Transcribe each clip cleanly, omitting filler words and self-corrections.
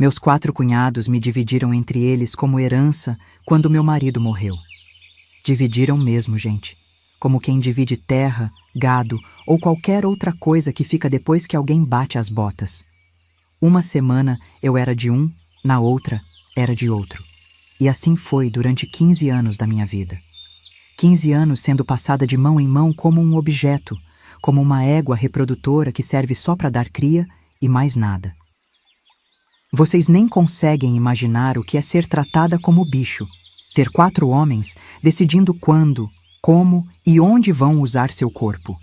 Meus 4 cunhados me dividiram entre eles como herança quando meu marido morreu. Dividiram mesmo, gente. Como quem divide terra, gado ou qualquer outra coisa que fica depois que alguém bate as botas. Uma semana eu era de um, na outra era de outro. E assim foi durante 15 anos da minha vida. 15 anos sendo passada de mão em mão como um objeto, como uma égua reprodutora que serve só para dar cria e mais nada. Vocês nem conseguem imaginar o que é ser tratada como bicho, ter 4 homens decidindo quando, como e onde vão usar seu corpo.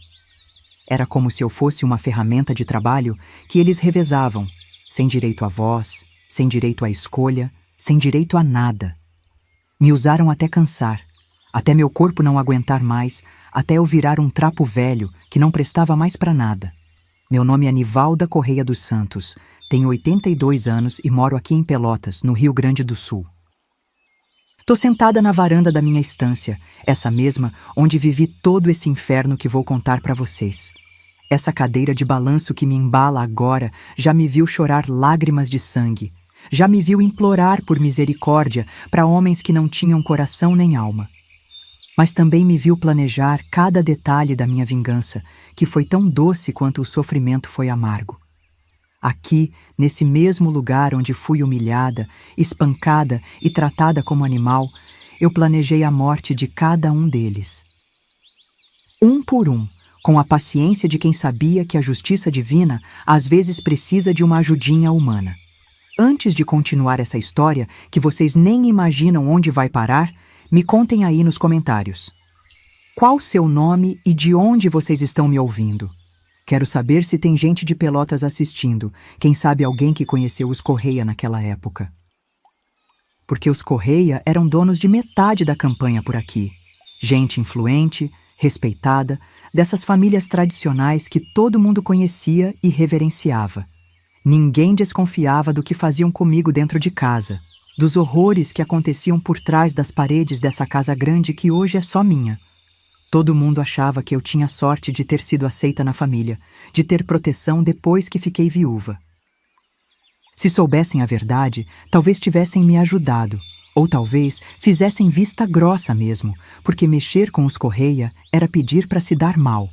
Era como se eu fosse uma ferramenta de trabalho que eles revezavam, sem direito à voz, sem direito à escolha, sem direito a nada. Me usaram até cansar, até meu corpo não aguentar mais, até eu virar um trapo velho que não prestava mais para nada. Meu nome é Nivalda Correia dos Santos, tenho 82 anos e moro aqui em Pelotas, no Rio Grande do Sul. Tô sentada na varanda da minha estância, essa mesma onde vivi todo esse inferno que vou contar para vocês. Essa cadeira de balanço que me embala agora já me viu chorar lágrimas de sangue, já me viu implorar por misericórdia para homens que não tinham coração nem alma. Mas também me viu planejar cada detalhe da minha vingança, que foi tão doce quanto o sofrimento foi amargo. Aqui, nesse mesmo lugar onde fui humilhada, espancada e tratada como animal, eu planejei a morte de cada um deles. Um por um, com a paciência de quem sabia que a justiça divina às vezes precisa de uma ajudinha humana. Antes de continuar essa história, que vocês nem imaginam onde vai parar, me contem aí nos comentários. Qual o seu nome e de onde vocês estão me ouvindo? Quero saber se tem gente de Pelotas assistindo, quem sabe alguém que conheceu os Correia naquela época. Porque os Correia eram donos de metade da campanha por aqui. Gente influente, respeitada, dessas famílias tradicionais que todo mundo conhecia e reverenciava. Ninguém desconfiava do que faziam comigo dentro de casa, dos horrores que aconteciam por trás das paredes dessa casa grande que hoje é só minha. Todo mundo achava que eu tinha sorte de ter sido aceita na família, de ter proteção depois que fiquei viúva. Se soubessem a verdade, talvez tivessem me ajudado, ou talvez fizessem vista grossa mesmo, porque mexer com os Correia era pedir para se dar mal.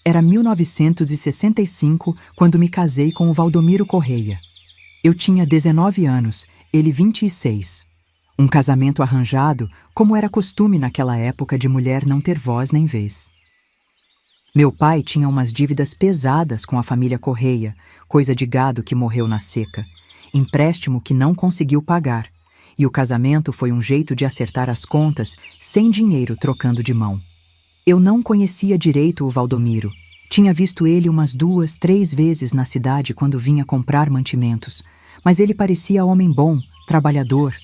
Era 1965 quando me casei com o Valdomiro Correia. Eu tinha 19 anos, ele 26. Um casamento arranjado, como era costume naquela época de mulher não ter voz nem vez. Meu pai tinha umas dívidas pesadas com a família Correia, coisa de gado que morreu na seca, empréstimo que não conseguiu pagar, e o casamento foi um jeito de acertar as contas sem dinheiro trocando de mão. Eu não conhecia direito o Valdomiro. Tinha visto ele umas 2, 3 vezes na cidade quando vinha comprar mantimentos, mas ele parecia homem bom, trabalhador,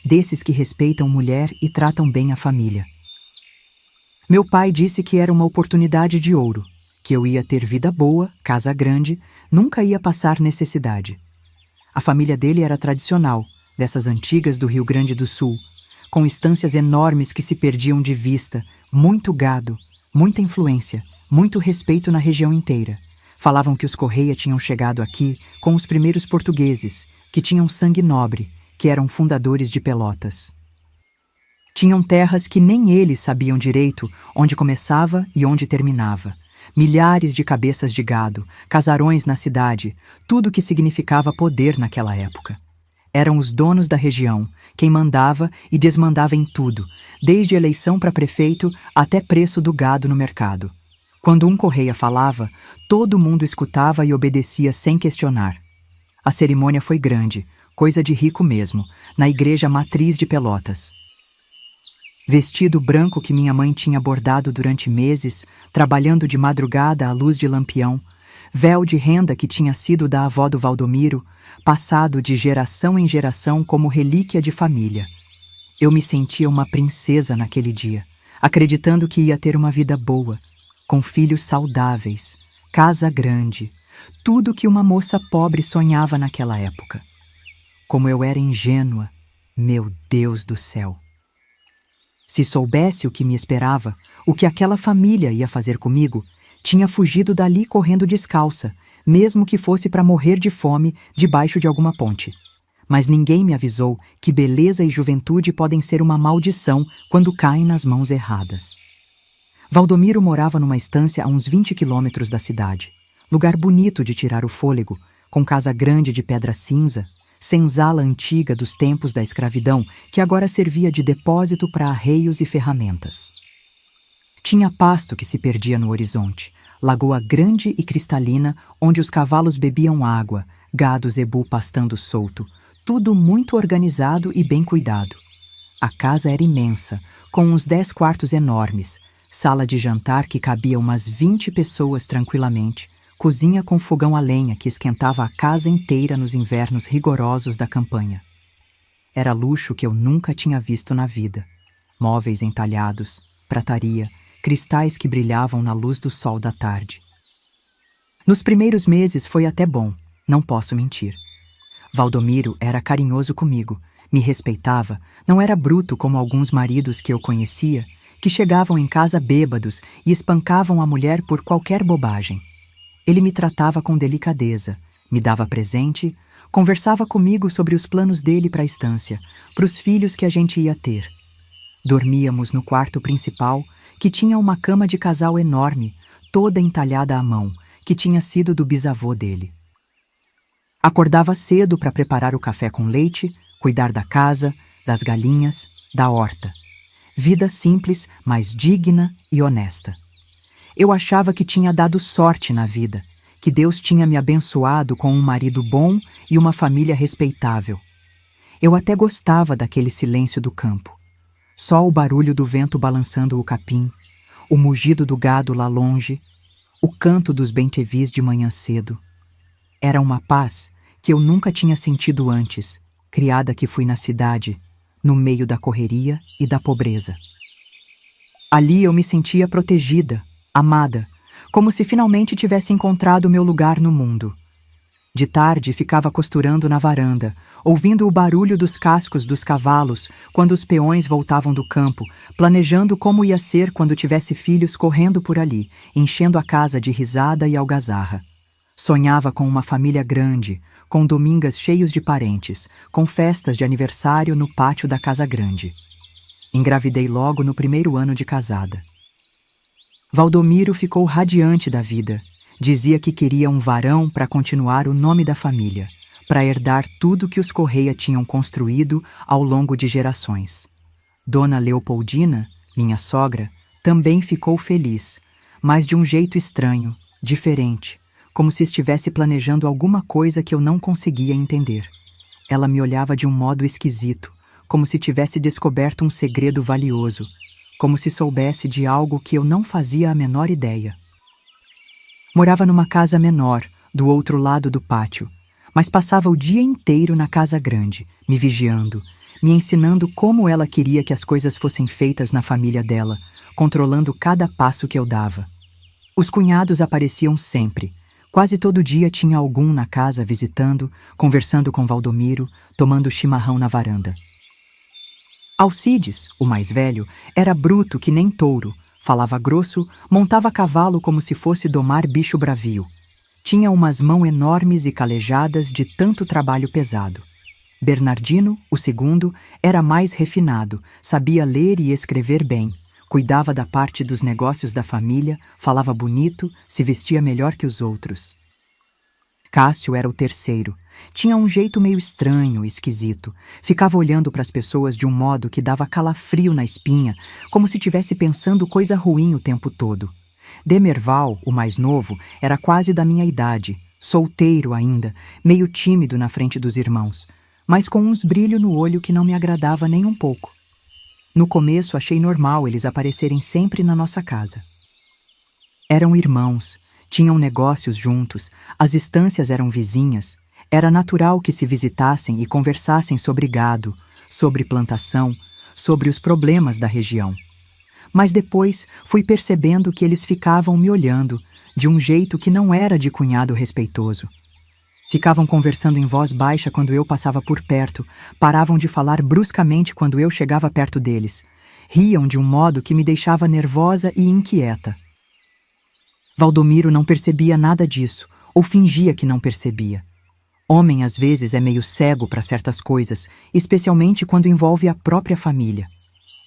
desses que respeitam mulher e tratam bem a família. Meu pai disse que era uma oportunidade de ouro, que eu ia ter vida boa, casa grande, nunca ia passar necessidade. A família dele era tradicional, dessas antigas do Rio Grande do Sul, com estâncias enormes que se perdiam de vista, muito gado, muita influência, muito respeito na região inteira. Falavam que os Correia tinham chegado aqui com os primeiros portugueses, que tinham sangue nobre, que eram fundadores de Pelotas. Tinham terras que nem eles sabiam direito onde começava e onde terminava. Milhares de cabeças de gado, casarões na cidade, tudo que significava poder naquela época. Eram os donos da região, quem mandava e desmandava em tudo, desde eleição para prefeito até preço do gado no mercado. Quando um Correia falava, todo mundo escutava e obedecia sem questionar. A cerimônia foi grande, coisa de rico mesmo, na igreja matriz de Pelotas. Vestido branco que minha mãe tinha bordado durante meses, trabalhando de madrugada à luz de lampião, véu de renda que tinha sido da avó do Valdomiro, passado de geração em geração como relíquia de família. Eu me sentia uma princesa naquele dia, acreditando que ia ter uma vida boa, com filhos saudáveis, casa grande, tudo que uma moça pobre sonhava naquela época. Como eu era ingênua, meu Deus do céu! Se soubesse o que me esperava, o que aquela família ia fazer comigo, tinha fugido dali correndo descalça, mesmo que fosse para morrer de fome debaixo de alguma ponte. mas ninguém me avisou que beleza e juventude podem ser uma maldição quando caem nas mãos erradas. Valdomiro morava numa estância a uns 20 quilômetros da cidade. Lugar bonito de tirar o fôlego, com casa grande de pedra cinza, senzala antiga dos tempos da escravidão, que agora servia de depósito para arreios e ferramentas. Tinha pasto que se perdia no horizonte, lagoa grande e cristalina onde os cavalos bebiam água, gado zebu pastando solto, tudo muito organizado e bem cuidado. A casa era imensa, com uns 10 quartos enormes, sala de jantar que cabia umas 20 pessoas tranquilamente, cozinha com fogão a lenha que esquentava a casa inteira nos invernos rigorosos da campanha. Era luxo que eu nunca tinha visto na vida. Móveis entalhados, prataria, cristais que brilhavam na luz do sol da tarde. Nos primeiros meses foi até bom, não posso mentir. Valdomiro era carinhoso comigo, me respeitava, não era bruto como alguns maridos que eu conhecia, que chegavam em casa bêbados e espancavam a mulher por qualquer bobagem. Ele me tratava com delicadeza, me dava presente, conversava comigo sobre os planos dele para a estância, para os filhos que a gente ia ter. Dormíamos no quarto principal, que tinha uma cama de casal enorme, toda entalhada à mão, que tinha sido do bisavô dele. Acordava cedo para preparar o café com leite, cuidar da casa, das galinhas, da horta. Vida simples, mas digna e honesta. Eu achava que tinha dado sorte na vida, que Deus tinha me abençoado com um marido bom e uma família respeitável. Eu até gostava daquele silêncio do campo. Só o barulho do vento balançando o capim, o mugido do gado lá longe, o canto dos bem-te-vis de manhã cedo. Era uma paz que eu nunca tinha sentido antes, criada que fui na cidade, no meio da correria e da pobreza. Ali eu me sentia protegida, amada, como se finalmente tivesse encontrado meu lugar no mundo. De tarde ficava costurando na varanda, ouvindo o barulho dos cascos dos cavalos quando os peões voltavam do campo, planejando como ia ser quando tivesse filhos correndo por ali, enchendo a casa de risada e algazarra. Sonhava com uma família grande, com domingas cheios de parentes, com festas de aniversário no pátio da casa grande. Engravidei logo no primeiro ano de casada. Valdomiro ficou radiante da vida. Dizia que queria um varão para continuar o nome da família, para herdar tudo que os Correia tinham construído ao longo de gerações. Dona Leopoldina, minha sogra, também ficou feliz, mas de um jeito estranho, diferente, como se estivesse planejando alguma coisa que eu não conseguia entender. Ela me olhava de um modo esquisito, como se tivesse descoberto um segredo valioso, como se soubesse de algo que eu não fazia a menor ideia. Morava numa casa menor, do outro lado do pátio, mas passava o dia inteiro na casa grande, me vigiando, me ensinando como ela queria que as coisas fossem feitas na família dela, controlando cada passo que eu dava. Os cunhados apareciam sempre. Quase todo dia tinha algum na casa visitando, conversando com Valdomiro, tomando chimarrão na varanda. Alcides, o mais velho, era bruto que nem touro, falava grosso, montava cavalo como se fosse domar bicho bravio. Tinha umas mãos enormes e calejadas de tanto trabalho pesado. Bernardino, o segundo, era mais refinado, sabia ler e escrever bem, cuidava da parte dos negócios da família, falava bonito, se vestia melhor que os outros. Cássio era o terceiro. Tinha um jeito meio estranho e esquisito. Ficava olhando para as pessoas de um modo que dava calafrio na espinha, como se estivesse pensando coisa ruim o tempo todo. Demerval, o mais novo, era quase da minha idade, solteiro ainda, meio tímido na frente dos irmãos, mas com uns brilho no olho que não me agradava nem um pouco. No começo achei normal eles aparecerem sempre na nossa casa. Eram irmãos, tinham negócios juntos, as estâncias eram vizinhas, era natural que se visitassem e conversassem sobre gado, sobre plantação, sobre os problemas da região. Mas depois fui percebendo que eles ficavam me olhando, de um jeito que não era de cunhado respeitoso. Ficavam conversando em voz baixa quando eu passava por perto, paravam de falar bruscamente quando eu chegava perto deles. Riam de um modo que me deixava nervosa e inquieta. Valdomiro não percebia nada disso, ou fingia que não percebia. Homem às vezes é meio cego para certas coisas, especialmente quando envolve a própria família.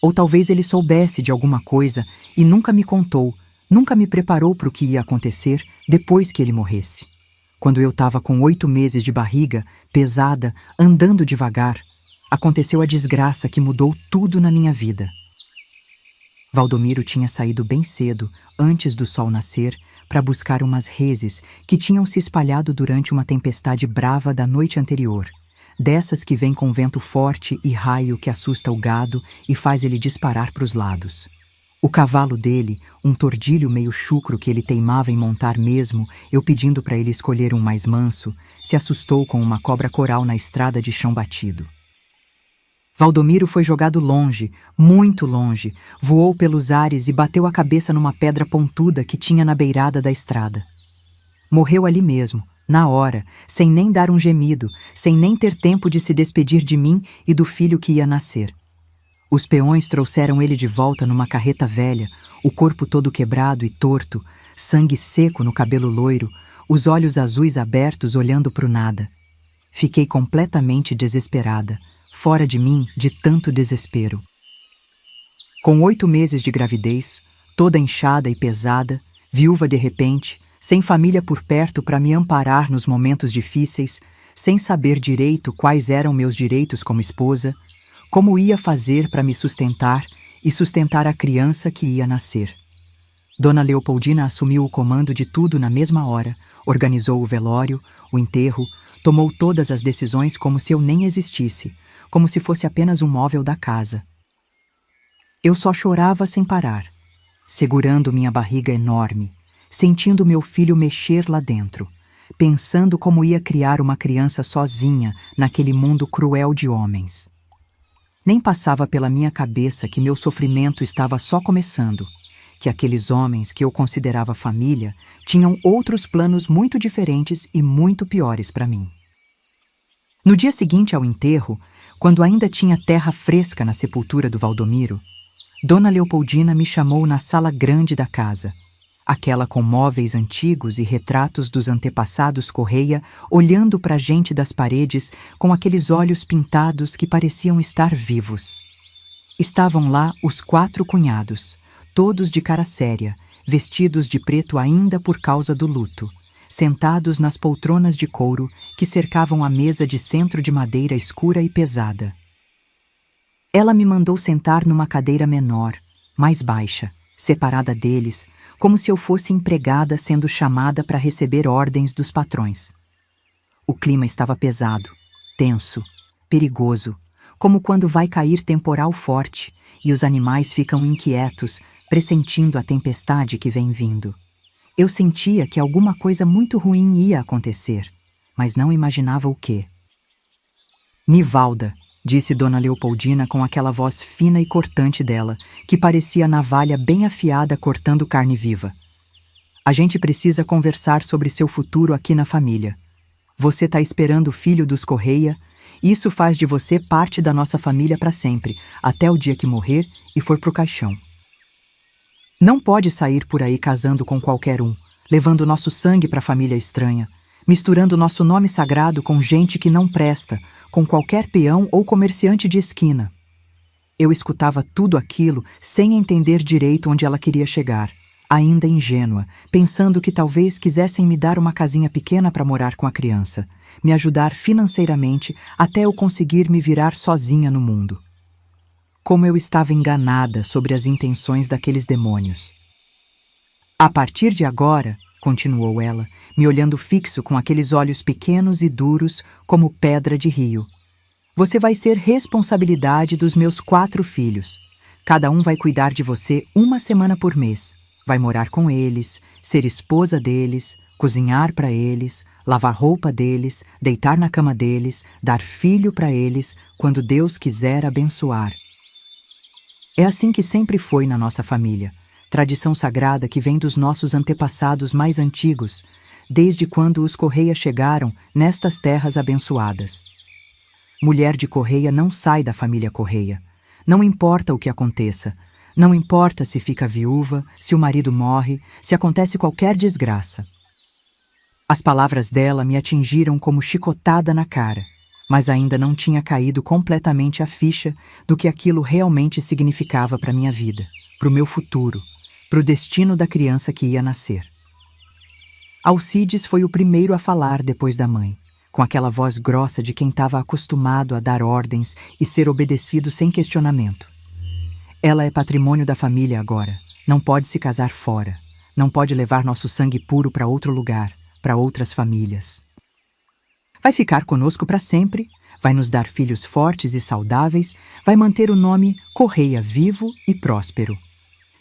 Ou talvez ele soubesse de alguma coisa e nunca me contou, nunca me preparou para o que ia acontecer depois que ele morresse. Quando eu estava com 8 meses de barriga, pesada, andando devagar, aconteceu a desgraça que mudou tudo na minha vida. Valdomiro tinha saído bem cedo, antes do sol nascer, para buscar umas reses que tinham se espalhado durante uma tempestade brava da noite anterior, dessas que vêm com vento forte e raio que assusta o gado e faz ele disparar para os lados. O cavalo dele, um tordilho meio chucro que ele teimava em montar mesmo, eu pedindo para ele escolher um mais manso, se assustou com uma cobra coral na estrada de chão batido. Valdomiro foi jogado longe, muito longe, voou pelos ares e bateu a cabeça numa pedra pontuda que tinha na beirada da estrada. Morreu ali mesmo, na hora, sem nem dar um gemido, sem nem ter tempo de se despedir de mim e do filho que ia nascer. Os peões trouxeram ele de volta numa carreta velha, o corpo todo quebrado e torto, sangue seco no cabelo loiro, os olhos azuis abertos olhando para o nada. Fiquei completamente desesperada, fora de mim de tanto desespero. Com 8 meses de gravidez, toda inchada e pesada, viúva de repente, sem família por perto para me amparar nos momentos difíceis, sem saber direito quais eram meus direitos como esposa, como ia fazer para me sustentar e sustentar a criança que ia nascer. Dona Leopoldina assumiu o comando de tudo na mesma hora, organizou o velório, o enterro, tomou todas as decisões como se eu nem existisse, como se fosse apenas um móvel da casa. Eu só chorava sem parar, segurando minha barriga enorme, sentindo meu filho mexer lá dentro, pensando como ia criar uma criança sozinha naquele mundo cruel de homens. Nem passava pela minha cabeça que meu sofrimento estava só começando, que aqueles homens que eu considerava família tinham outros planos muito diferentes e muito piores para mim. No dia seguinte ao enterro, quando ainda tinha terra fresca na sepultura do Valdomiro, Dona Leopoldina me chamou na sala grande da casa, aquela com móveis antigos e retratos dos antepassados Correia olhando para a gente das paredes com aqueles olhos pintados que pareciam estar vivos. Estavam lá os 4 cunhados, todos de cara séria, vestidos de preto ainda por causa do luto, sentados nas poltronas de couro que cercavam a mesa de centro de madeira escura e pesada. Ela me mandou sentar numa cadeira menor, mais baixa, separada deles, como se eu fosse empregada sendo chamada para receber ordens dos patrões. O clima estava pesado, tenso, perigoso, como quando vai cair temporal forte e os animais ficam inquietos, pressentindo a tempestade que vem vindo. Eu sentia que alguma coisa muito ruim ia acontecer, mas não imaginava o quê. Nivalda, disse Dona Leopoldina com aquela voz fina e cortante dela, que parecia navalha bem afiada cortando carne viva. A gente precisa conversar sobre seu futuro aqui na família. Você está esperando o filho dos Correia, e isso faz de você parte da nossa família para sempre, até o dia que morrer e for pro caixão. Não pode sair por aí casando com qualquer um, levando nosso sangue para a família estranha, misturando nosso nome sagrado com gente que não presta, com qualquer peão ou comerciante de esquina. Eu escutava tudo aquilo sem entender direito onde ela queria chegar, ainda ingênua, pensando que talvez quisessem me dar uma casinha pequena para morar com a criança, me ajudar financeiramente até eu conseguir me virar sozinha no mundo. Como eu estava enganada sobre as intenções daqueles demônios. A partir de agora, continuou ela, me olhando fixo com aqueles olhos pequenos e duros como pedra de rio. Você vai ser responsabilidade dos meus 4 filhos. Cada um vai cuidar de você 1 semana por mês. Vai morar com eles, ser esposa deles, cozinhar para eles, lavar roupa deles, deitar na cama deles, dar filho para eles, quando Deus quiser abençoar. É assim que sempre foi na nossa família. Tradição sagrada que vem dos nossos antepassados mais antigos, desde quando os Correia chegaram nestas terras abençoadas. Mulher de Correia não sai da família Correia. Não importa o que aconteça. Não importa se fica viúva, se o marido morre, se acontece qualquer desgraça. As palavras dela me atingiram como chicotada na cara, mas ainda não tinha caído completamente a ficha do que aquilo realmente significava para minha vida, para o meu futuro, para o destino da criança que ia nascer. Alcides foi o primeiro a falar depois da mãe, com aquela voz grossa de quem estava acostumado a dar ordens e ser obedecido sem questionamento. Ela é patrimônio da família agora, não pode se casar fora, não pode levar nosso sangue puro para outro lugar, para outras famílias. Vai ficar conosco para sempre, vai nos dar filhos fortes e saudáveis, vai manter o nome Correia vivo e próspero.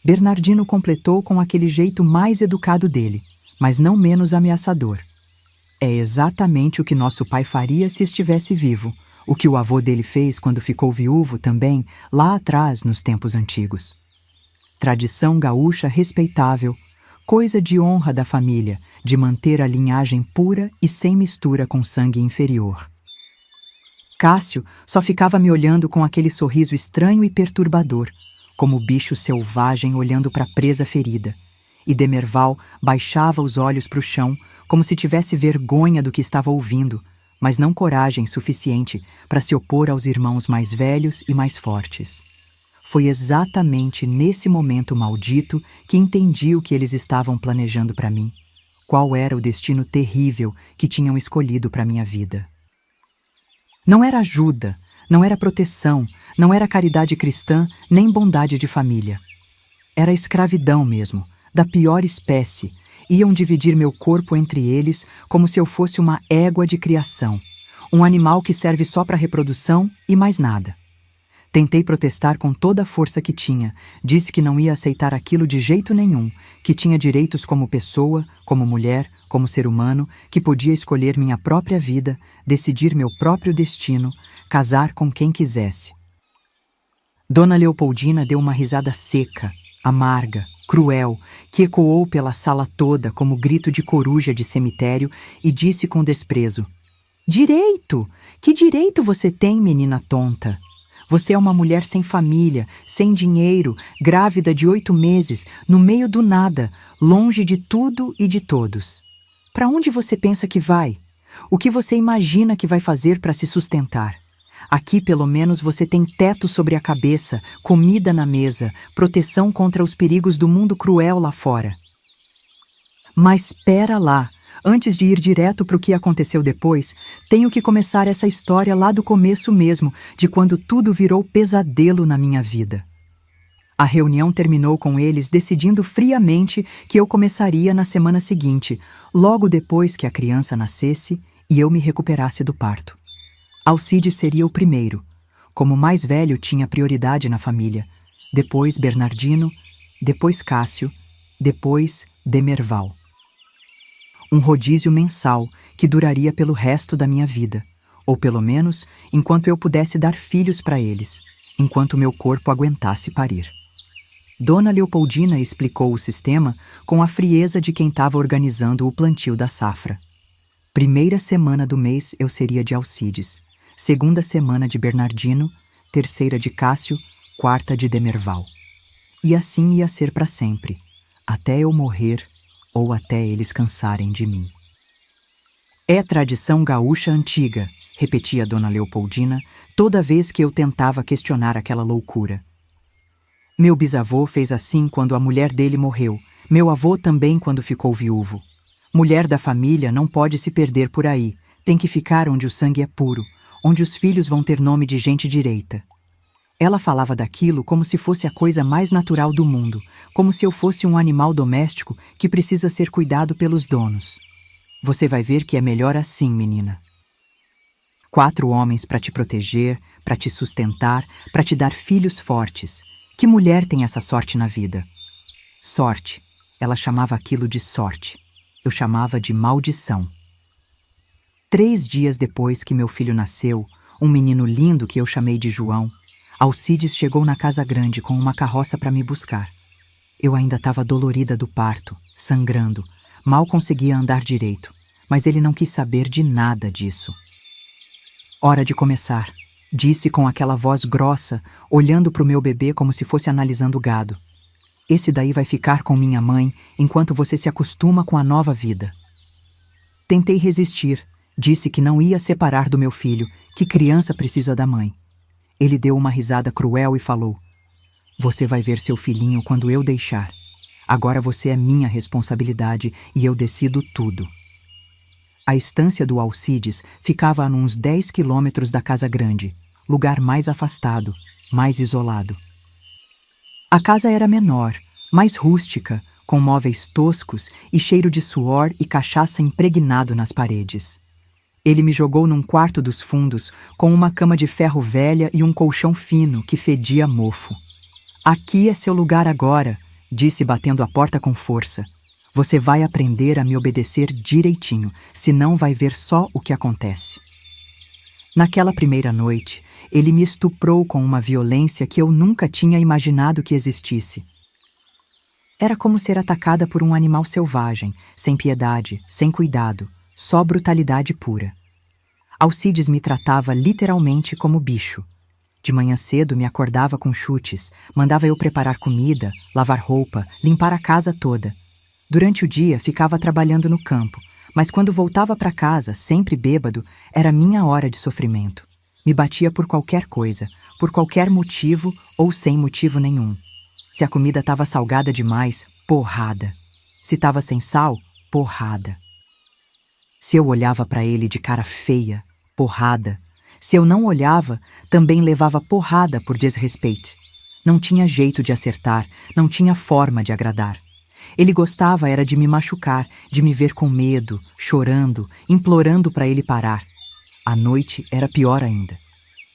Bernardino completou com aquele jeito mais educado dele, mas não menos ameaçador. É exatamente o que nosso pai faria se estivesse vivo, o que o avô dele fez quando ficou viúvo também, lá atrás nos tempos antigos. Tradição gaúcha respeitável, coisa de honra da família, de manter a linhagem pura e sem mistura com sangue inferior. Cássio só ficava me olhando com aquele sorriso estranho e perturbador, como bicho selvagem olhando para a presa ferida, e Demerval baixava os olhos para o chão, como se tivesse vergonha do que estava ouvindo, mas não coragem suficiente para se opor aos irmãos mais velhos e mais fortes. Foi exatamente nesse momento maldito que entendi o que eles estavam planejando para mim, qual era o destino terrível que tinham escolhido para minha vida. Não era ajuda, não era proteção, não era caridade cristã, nem bondade de família. Era escravidão mesmo, da pior espécie. Iam dividir meu corpo entre eles como se eu fosse uma égua de criação, um animal que serve só para reprodução e mais nada. Tentei protestar com toda a força que tinha, disse que não ia aceitar aquilo de jeito nenhum, que tinha direitos como pessoa, como mulher, como ser humano, que podia escolher minha própria vida, decidir meu próprio destino, casar com quem quisesse. Dona Leopoldina deu uma risada seca, amarga, cruel, que ecoou pela sala toda como grito de coruja de cemitério e disse com desprezo: "Direito? Que direito você tem, menina tonta? Você é uma mulher sem família, sem dinheiro, grávida de 8 meses, no meio do nada, longe de tudo e de todos. Para onde você pensa que vai? O que você imagina que vai fazer para se sustentar? Aqui, pelo menos, você tem teto sobre a cabeça, comida na mesa, proteção contra os perigos do mundo cruel lá fora." Mas espera lá, antes de ir direto para o que aconteceu depois, tenho que começar essa história lá do começo mesmo, de quando tudo virou pesadelo na minha vida. A reunião terminou com eles decidindo friamente que eu começaria na semana seguinte, logo depois que a criança nascesse e eu me recuperasse do parto. Alcides seria o primeiro. Como o mais velho, tinha prioridade na família. Depois Bernardino, depois Cássio, depois Demerval. Um rodízio mensal que duraria pelo resto da minha vida, ou pelo menos enquanto eu pudesse dar filhos para eles, enquanto meu corpo aguentasse parir. Dona Leopoldina explicou o sistema com a frieza de quem estava organizando o plantio da safra. Primeira semana do mês eu seria de Alcides, segunda semana de Bernardino, terceira de Cássio, quarta de Demerval. E assim ia ser para sempre, até eu morrer ou até eles cansarem de mim. "É tradição gaúcha antiga", repetia Dona Leopoldina toda vez que eu tentava questionar aquela loucura. "Meu bisavô fez assim quando a mulher dele morreu, meu avô também quando ficou viúvo. Mulher da família não pode se perder por aí, tem que ficar onde o sangue é puro, onde os filhos vão ter nome de gente direita." Ela falava daquilo como se fosse a coisa mais natural do mundo, como se eu fosse um animal doméstico que precisa ser cuidado pelos donos. "Você vai ver que é melhor assim, menina. 4 homens para te proteger, para te sustentar, para te dar filhos fortes. Que mulher tem essa sorte na vida?" Sorte. Ela chamava aquilo de sorte. Eu chamava de maldição. 3 dias depois que meu filho nasceu, um menino lindo que eu chamei de João, Alcides chegou na casa grande com uma carroça para me buscar. Eu ainda estava dolorida do parto, sangrando, mal conseguia andar direito, mas ele não quis saber de nada disso. "Hora de começar", disse com aquela voz grossa, olhando para o meu bebê como se fosse analisando o gado. "Esse daí vai ficar com minha mãe enquanto você se acostuma com a nova vida." Tentei resistir. Disse que não ia separar do meu filho, que criança precisa da mãe. Ele deu uma risada cruel e falou: "Você vai ver seu filhinho quando eu deixar. Agora você é minha responsabilidade e eu decido tudo." A estância do Alcides ficava a uns 10 quilômetros da casa grande, lugar mais afastado, mais isolado. A casa era menor, mais rústica, com móveis toscos e cheiro de suor e cachaça impregnado nas paredes. Ele me jogou num quarto dos fundos com uma cama de ferro velha e um colchão fino que fedia mofo. "Aqui é seu lugar agora", disse batendo a porta com força. "Você vai aprender a me obedecer direitinho, senão vai ver só o que acontece." Naquela primeira noite, ele me estuprou com uma violência que eu nunca tinha imaginado que existisse. Era como ser atacada por um animal selvagem, sem piedade, sem cuidado, só brutalidade pura. Alcides me tratava literalmente como bicho. De manhã cedo me acordava com chutes, mandava eu preparar comida, lavar roupa, limpar a casa toda. Durante o dia ficava trabalhando no campo, mas quando voltava para casa, sempre bêbado, era minha hora de sofrimento. Me batia por qualquer coisa, por qualquer motivo ou sem motivo nenhum. Se a comida estava salgada demais, porrada. Se estava sem sal, porrada. Se eu olhava para ele de cara feia, porrada. Se eu não olhava, também levava porrada por desrespeito. Não tinha jeito de acertar, não tinha forma de agradar. Ele gostava era de me machucar, de me ver com medo, chorando, implorando para ele parar. À noite era pior ainda.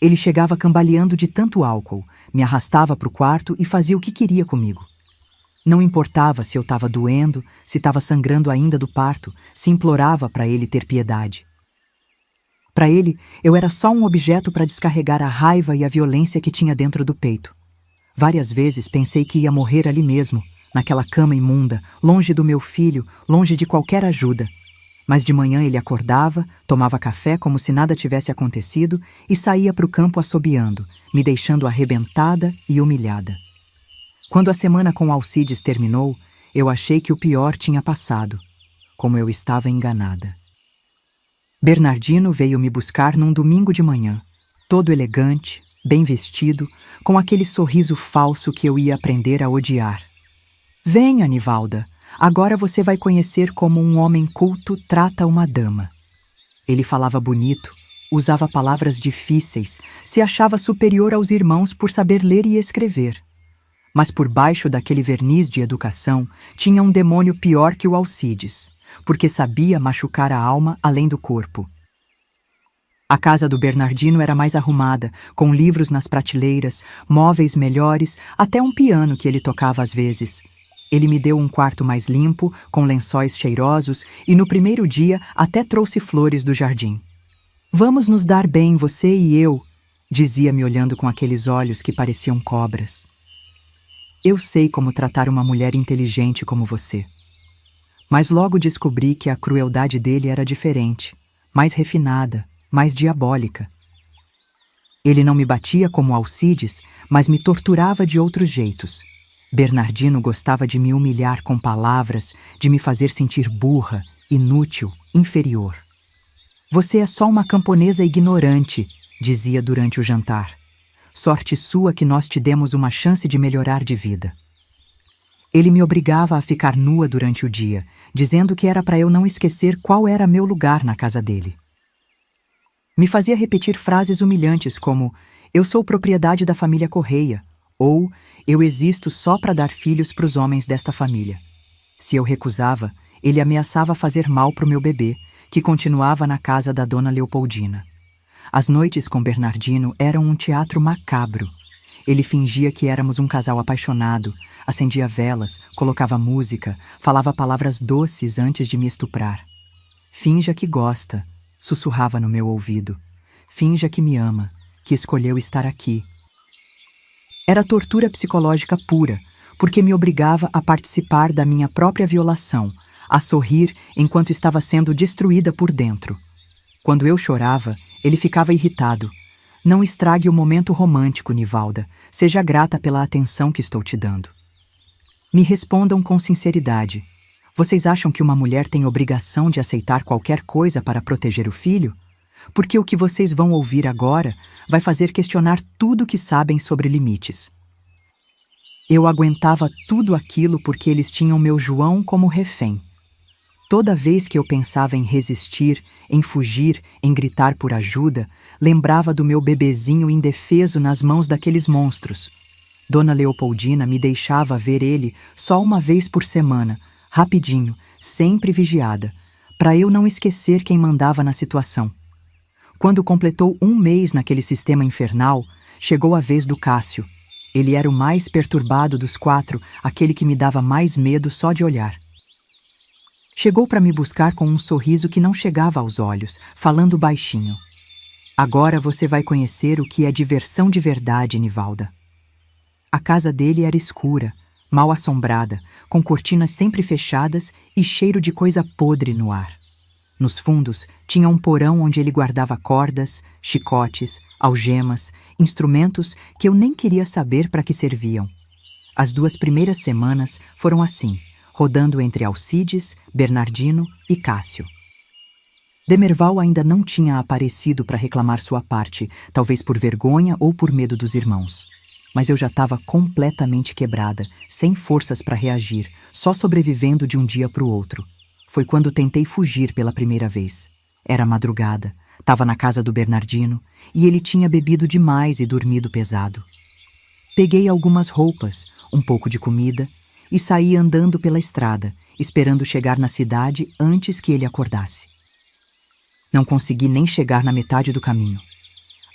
Ele chegava cambaleando de tanto álcool, me arrastava para o quarto e fazia o que queria comigo. Não importava se eu estava doendo, se estava sangrando ainda do parto, se implorava para ele ter piedade. Para ele, eu era só um objeto para descarregar a raiva e a violência que tinha dentro do peito. Várias vezes pensei que ia morrer ali mesmo, naquela cama imunda, longe do meu filho, longe de qualquer ajuda. Mas de manhã ele acordava, tomava café como se nada tivesse acontecido e saía para o campo assobiando, me deixando arrebentada e humilhada. Quando a semana com Alcides terminou, eu achei que o pior tinha passado. Como eu estava enganada. Bernardino veio me buscar num domingo de manhã, todo elegante, bem vestido, com aquele sorriso falso que eu ia aprender a odiar. "Venha, Nivalda, agora você vai conhecer como um homem culto trata uma dama." Ele falava bonito, usava palavras difíceis, se achava superior aos irmãos por saber ler e escrever. Mas por baixo daquele verniz de educação tinha um demônio pior que o Alcides, porque sabia machucar a alma além do corpo. A casa do Bernardino era mais arrumada, com livros nas prateleiras, móveis melhores, até um piano que ele tocava às vezes. Ele me deu um quarto mais limpo, com lençóis cheirosos, e no primeiro dia até trouxe flores do jardim. "Vamos nos dar bem, você e eu", dizia-me olhando com aqueles olhos que pareciam cobras. "Eu sei como tratar uma mulher inteligente como você." Mas logo descobri que a crueldade dele era diferente, mais refinada, mais diabólica. Ele não me batia como Alcides, mas me torturava de outros jeitos. Bernardino gostava de me humilhar com palavras, de me fazer sentir burra, inútil, inferior. "Você é só uma camponesa ignorante", dizia durante o jantar. "Sorte sua que nós te demos uma chance de melhorar de vida." Ele me obrigava a ficar nua durante o dia, dizendo que era para eu não esquecer qual era meu lugar na casa dele. Me fazia repetir frases humilhantes como "eu sou propriedade da família Correia" ou "eu existo só para dar filhos para os homens desta família." Se eu recusava, ele ameaçava fazer mal para o meu bebê, que continuava na casa da dona Leopoldina. As noites com Bernardino eram um teatro macabro. Ele fingia que éramos um casal apaixonado, acendia velas, colocava música, falava palavras doces antes de me estuprar. "Finja que gosta", sussurrava no meu ouvido. "Finja que me ama, que escolheu estar aqui." Era tortura psicológica pura, porque me obrigava a participar da minha própria violação, a sorrir enquanto estava sendo destruída por dentro. Quando eu chorava, ele ficava irritado. "Não estrague o momento romântico, Nivalda. Seja grata pela atenção que estou te dando." Me respondam com sinceridade. Vocês acham que uma mulher tem obrigação de aceitar qualquer coisa para proteger o filho? Porque o que vocês vão ouvir agora vai fazer questionar tudo o que sabem sobre limites. Eu aguentava tudo aquilo porque eles tinham meu João como refém. Toda vez que eu pensava em resistir, em fugir, em gritar por ajuda, lembrava do meu bebezinho indefeso nas mãos daqueles monstros. Dona Leopoldina me deixava ver ele só uma vez por semana, rapidinho, sempre vigiada, para eu não esquecer quem mandava na situação. Quando completou 1 mês naquele sistema infernal, chegou a vez do Cássio. Ele era o mais perturbado dos 4, aquele que me dava mais medo só de olhar. Chegou para me buscar com um sorriso que não chegava aos olhos, falando baixinho. Agora você vai conhecer o que é diversão de verdade, Nivalda. A casa dele era escura, mal assombrada, com cortinas sempre fechadas e cheiro de coisa podre no ar. Nos fundos tinha um porão onde ele guardava cordas, chicotes, algemas, instrumentos que eu nem queria saber para que serviam. As 2 primeiras semanas foram assim, rodando entre Alcides, Bernardino e Cássio. Demerval ainda não tinha aparecido para reclamar sua parte, talvez por vergonha ou por medo dos irmãos. Mas eu já estava completamente quebrada, sem forças para reagir, só sobrevivendo de um dia para o outro. Foi quando tentei fugir pela primeira vez. Era madrugada, estava na casa do Bernardino e ele tinha bebido demais e dormido pesado. Peguei algumas roupas, um pouco de comida e saí andando pela estrada, esperando chegar na cidade antes que ele acordasse. Não consegui nem chegar na metade do caminho.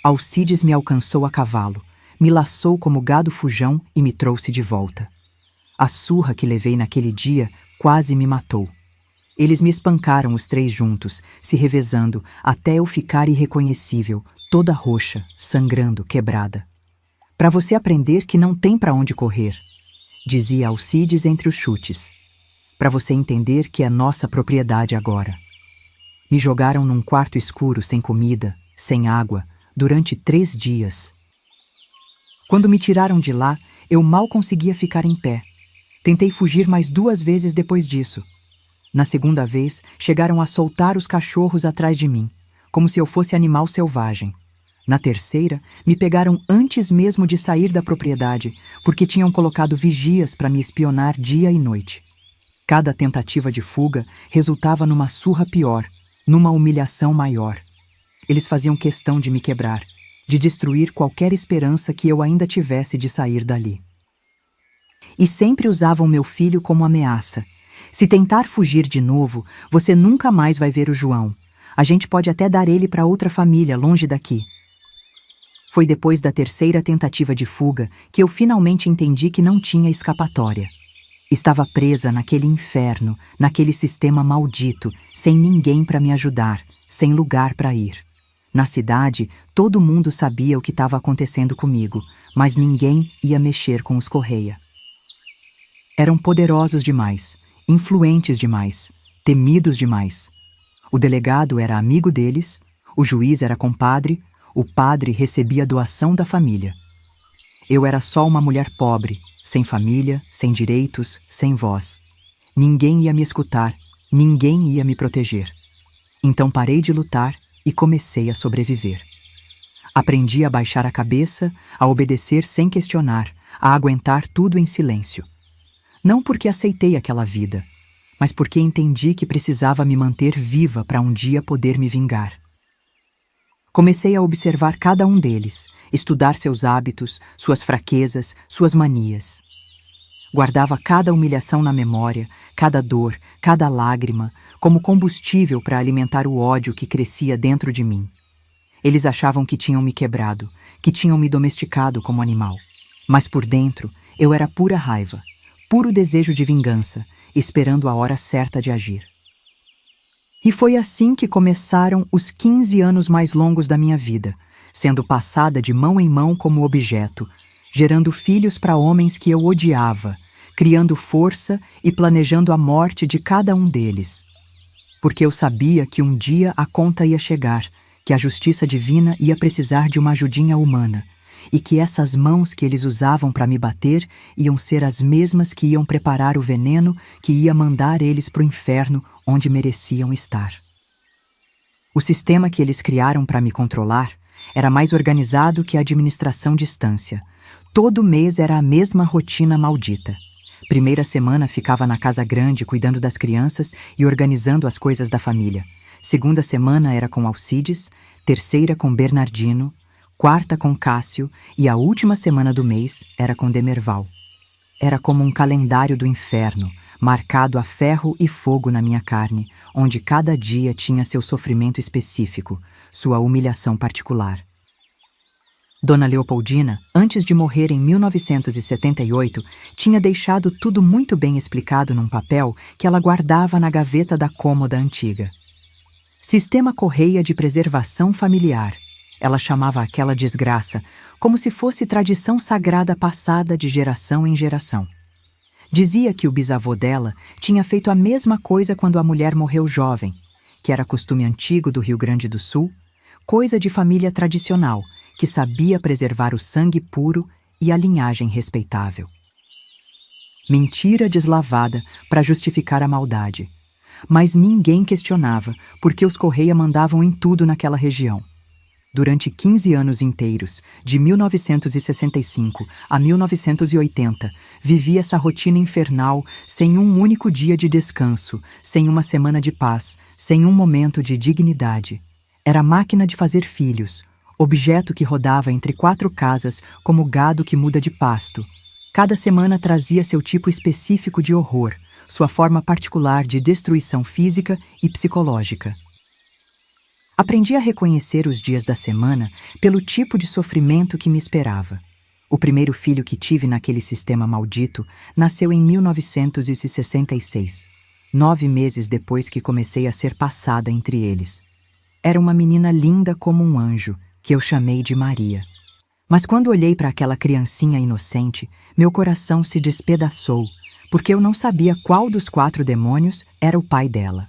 Alcides me alcançou a cavalo, me laçou como gado fujão e me trouxe de volta. A surra que levei naquele dia quase me matou. Eles me espancaram os 3 juntos, se revezando, até eu ficar irreconhecível, toda roxa, sangrando, quebrada. Para você aprender que não tem para onde correr, dizia Alcides entre os chutes. Para você entender que é nossa propriedade agora. Me jogaram num quarto escuro, sem comida, sem água, durante 3 dias. Quando me tiraram de lá, eu mal conseguia ficar em pé. Tentei fugir mais 2 vezes depois disso. Na segunda vez, chegaram a soltar os cachorros atrás de mim, como se eu fosse animal selvagem. Na terceira, me pegaram antes mesmo de sair da propriedade, porque tinham colocado vigias para me espionar dia e noite. Cada tentativa de fuga resultava numa surra pior, numa humilhação maior. Eles faziam questão de me quebrar, de destruir qualquer esperança que eu ainda tivesse de sair dali. E sempre usavam meu filho como ameaça. Se tentar fugir de novo, você nunca mais vai ver o João. A gente pode até dar ele para outra família, longe daqui. Foi depois da terceira tentativa de fuga que eu finalmente entendi que não tinha escapatória. Estava presa naquele inferno, naquele sistema maldito, sem ninguém para me ajudar, sem lugar para ir. Na cidade, todo mundo sabia o que estava acontecendo comigo, mas ninguém ia mexer com os Correia. Eram poderosos demais, influentes demais, temidos demais. O delegado era amigo deles, o juiz era compadre, o padre recebia doação da família. Eu era só uma mulher pobre, sem família, sem direitos, sem voz. Ninguém ia me escutar, ninguém ia me proteger. Então parei de lutar e comecei a sobreviver. Aprendi a baixar a cabeça, a obedecer sem questionar, a aguentar tudo em silêncio. Não porque aceitei aquela vida, mas porque entendi que precisava me manter viva para um dia poder me vingar. Comecei a observar cada um deles, estudar seus hábitos, suas fraquezas, suas manias. Guardava cada humilhação na memória, cada dor, cada lágrima, como combustível para alimentar o ódio que crescia dentro de mim. Eles achavam que tinham me quebrado, que tinham me domesticado como animal. Mas por dentro, eu era pura raiva, puro desejo de vingança, esperando a hora certa de agir. E foi assim que começaram os 15 anos mais longos da minha vida, sendo passada de mão em mão como objeto, gerando filhos para homens que eu odiava, criando força e planejando a morte de cada um deles. Porque eu sabia que um dia a conta ia chegar, que a justiça divina ia precisar de uma ajudinha humana, e que essas mãos que eles usavam para me bater iam ser as mesmas que iam preparar o veneno que ia mandar eles para o inferno onde mereciam estar. O sistema que eles criaram para me controlar era mais organizado que a administração distância. Todo mês era a mesma rotina maldita. Primeira semana ficava na casa grande cuidando das crianças e organizando as coisas da família. Segunda semana era com Alcides, terceira com Bernardino, quarta com Cássio e a última semana do mês era com Demerval. Era como um calendário do inferno, marcado a ferro e fogo na minha carne, onde cada dia tinha seu sofrimento específico, sua humilhação particular. Dona Leopoldina, antes de morrer em 1978, tinha deixado tudo muito bem explicado num papel que ela guardava na gaveta da cômoda antiga. Sistema Correia de Preservação Familiar. Ela chamava aquela desgraça, como se fosse tradição sagrada passada de geração em geração. Dizia que o bisavô dela tinha feito a mesma coisa quando a mulher morreu jovem, que era costume antigo do Rio Grande do Sul, coisa de família tradicional, que sabia preservar o sangue puro e a linhagem respeitável. Mentira deslavada para justificar a maldade. Mas ninguém questionava porque os Correia mandavam em tudo naquela região. Durante 15 anos inteiros, de 1965 a 1980, vivi essa rotina infernal sem um único dia de descanso, sem uma semana de paz, sem um momento de dignidade. Era máquina de fazer filhos, objeto que rodava entre 4 casas como gado que muda de pasto. Cada semana trazia seu tipo específico de horror, sua forma particular de destruição física e psicológica. Aprendi a reconhecer os dias da semana pelo tipo de sofrimento que me esperava. O primeiro filho que tive naquele sistema maldito nasceu em 1966, 9 meses depois que comecei a ser passada entre eles. Era uma menina linda como um anjo, que eu chamei de Maria. Mas quando olhei para aquela criancinha inocente, meu coração se despedaçou, porque eu não sabia qual dos 4 demônios era o pai dela.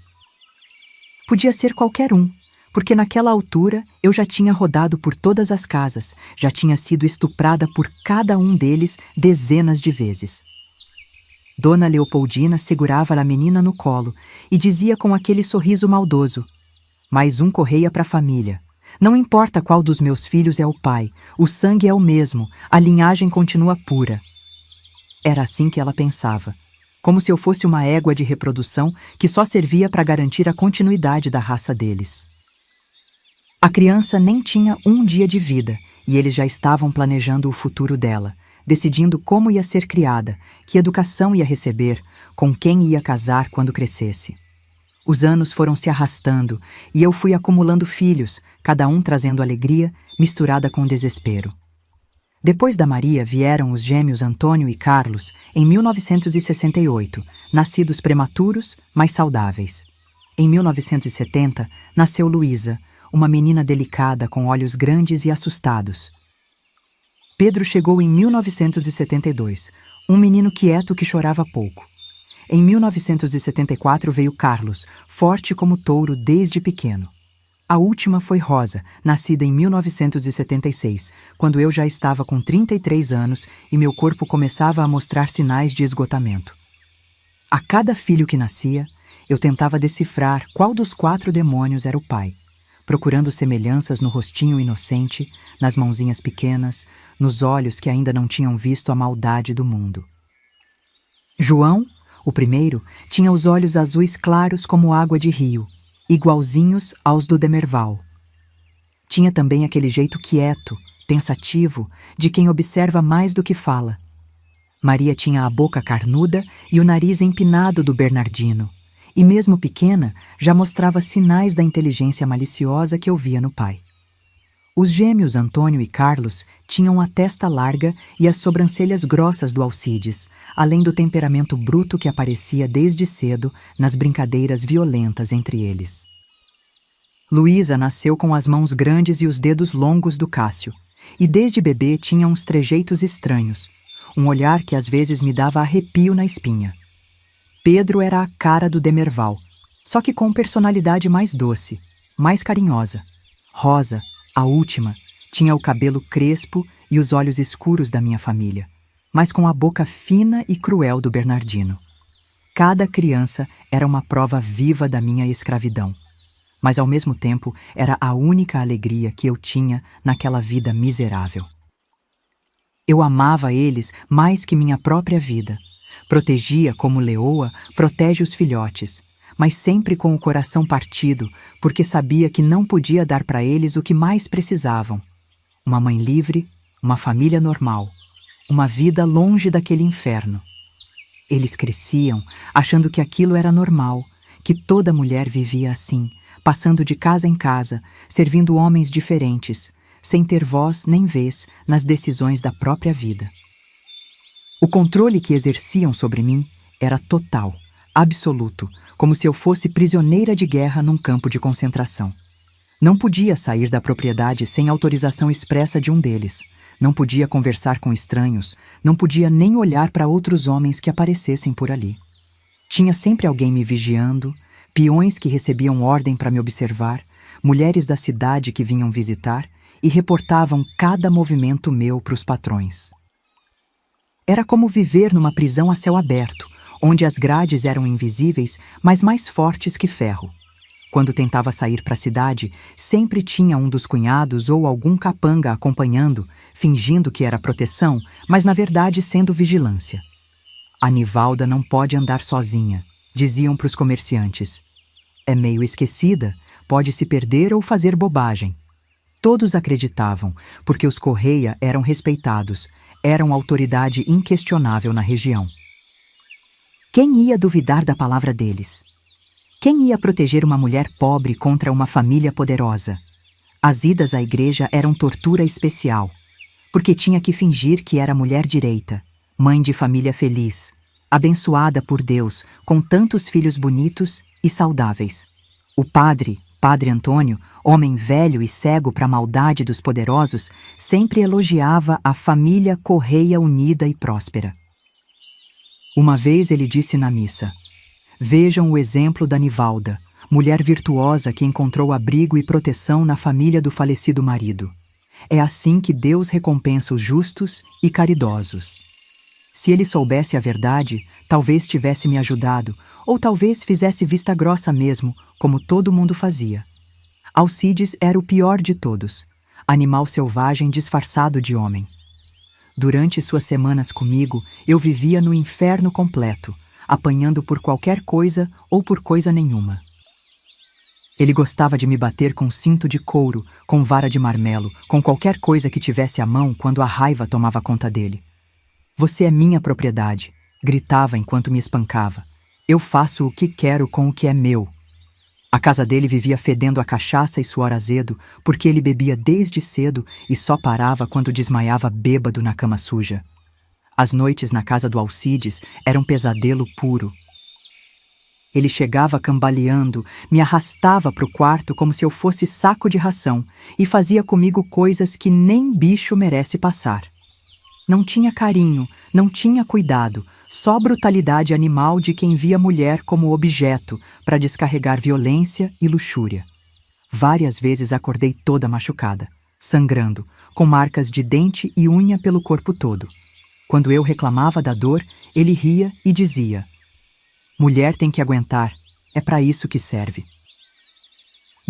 Podia ser qualquer um, porque naquela altura eu já tinha rodado por todas as casas, já tinha sido estuprada por cada um deles dezenas de vezes. Dona Leopoldina segurava a menina no colo e dizia com aquele sorriso maldoso: "Mais um Correia para a família. Não importa qual dos meus filhos é o pai, o sangue é o mesmo, a linhagem continua pura." Era assim que ela pensava, como se eu fosse uma égua de reprodução que só servia para garantir a continuidade da raça deles. A criança nem tinha um dia de vida e eles já estavam planejando o futuro dela, decidindo como ia ser criada, que educação ia receber, com quem ia casar quando crescesse. Os anos foram se arrastando e eu fui acumulando filhos, cada um trazendo alegria misturada com desespero. Depois da Maria vieram os gêmeos Antônio e Carlos em 1968, nascidos prematuros, mas saudáveis. Em 1970, nasceu Luísa, uma menina delicada com olhos grandes e assustados. Pedro chegou em 1972, um menino quieto que chorava pouco. Em 1974 veio Carlos, forte como touro desde pequeno. A última foi Rosa, nascida em 1976, quando eu já estava com 33 anos e meu corpo começava a mostrar sinais de esgotamento. A cada filho que nascia, eu tentava decifrar qual dos 4 demônios era o pai, procurando semelhanças no rostinho inocente, nas mãozinhas pequenas, nos olhos que ainda não tinham visto a maldade do mundo. João, o primeiro, tinha os olhos azuis claros como água de rio, igualzinhos aos do Demerval. Tinha também aquele jeito quieto, pensativo, de quem observa mais do que fala. Maria tinha a boca carnuda e o nariz empinado do Bernardino, e mesmo pequena já mostrava sinais da inteligência maliciosa que eu via no pai. Os gêmeos Antônio e Carlos tinham a testa larga e as sobrancelhas grossas do Alcides, além do temperamento bruto que aparecia desde cedo nas brincadeiras violentas entre eles. Luísa nasceu com as mãos grandes e os dedos longos do Cássio, e desde bebê tinha uns trejeitos estranhos, um olhar que às vezes me dava arrepio na espinha. Pedro era a cara do Demerval, só que com personalidade mais doce, mais carinhosa. Rosa, a última, tinha o cabelo crespo e os olhos escuros da minha família, mas com a boca fina e cruel do Bernardino. Cada criança era uma prova viva da minha escravidão, mas ao mesmo tempo era a única alegria que eu tinha naquela vida miserável. Eu amava eles mais que minha própria vida. Protegia como leoa protege os filhotes, mas sempre com o coração partido, porque sabia que não podia dar para eles o que mais precisavam: uma mãe livre, uma família normal, uma vida longe daquele inferno. Eles cresciam achando que aquilo era normal, que toda mulher vivia assim, passando de casa em casa, servindo homens diferentes, sem ter voz nem vez nas decisões da própria vida. O controle que exerciam sobre mim era total, absoluto, como se eu fosse prisioneira de guerra num campo de concentração. Não podia sair da propriedade sem autorização expressa de um deles. Não podia conversar com estranhos, não podia nem olhar para outros homens que aparecessem por ali. Tinha sempre alguém me vigiando, peões que recebiam ordem para me observar, mulheres da cidade que vinham visitar e reportavam cada movimento meu para os patrões. Era como viver numa prisão a céu aberto, onde as grades eram invisíveis, mas mais fortes que ferro. Quando tentava sair para a cidade, sempre tinha um dos cunhados ou algum capanga acompanhando, fingindo que era proteção, mas na verdade sendo vigilância. A Nivalda não pode andar sozinha, diziam para os comerciantes. É meio esquecida, pode se perder ou fazer bobagem. Todos acreditavam, porque os Correia eram respeitados, eram autoridade inquestionável na região. Quem ia duvidar da palavra deles? Quem ia proteger uma mulher pobre contra uma família poderosa? As idas à igreja eram tortura especial, porque tinha que fingir que era mulher direita, mãe de família feliz, abençoada por Deus, com tantos filhos bonitos e saudáveis. O Padre Antônio, homem velho e cego para a maldade dos poderosos, sempre elogiava a família Correia unida e próspera. Uma vez ele disse na missa: vejam o exemplo da Nivalda, mulher virtuosa que encontrou abrigo e proteção na família do falecido marido. É assim que Deus recompensa os justos e caridosos. Se ele soubesse a verdade, talvez tivesse me ajudado, ou talvez fizesse vista grossa mesmo, como todo mundo fazia. Alcides era o pior de todos, animal selvagem disfarçado de homem. Durante suas semanas comigo, eu vivia no inferno completo, apanhando por qualquer coisa ou por coisa nenhuma. Ele gostava de me bater com cinto de couro, com vara de marmelo, com qualquer coisa que tivesse à mão quando a raiva tomava conta dele. Você é minha propriedade, gritava enquanto me espancava. Eu faço o que quero com o que é meu. A casa dele vivia fedendo a cachaça e suor azedo, porque ele bebia desde cedo e só parava quando desmaiava bêbado na cama suja. As noites na casa do Alcides eram um pesadelo puro. Ele chegava cambaleando, me arrastava para o quarto como se eu fosse saco de ração e fazia comigo coisas que nem bicho merece passar. Não tinha carinho, não tinha cuidado, só brutalidade animal de quem via mulher como objeto para descarregar violência e luxúria. Várias vezes acordei toda machucada, sangrando, com marcas de dente e unha pelo corpo todo. Quando eu reclamava da dor, ele ria e dizia: mulher tem que aguentar, é para isso que serve.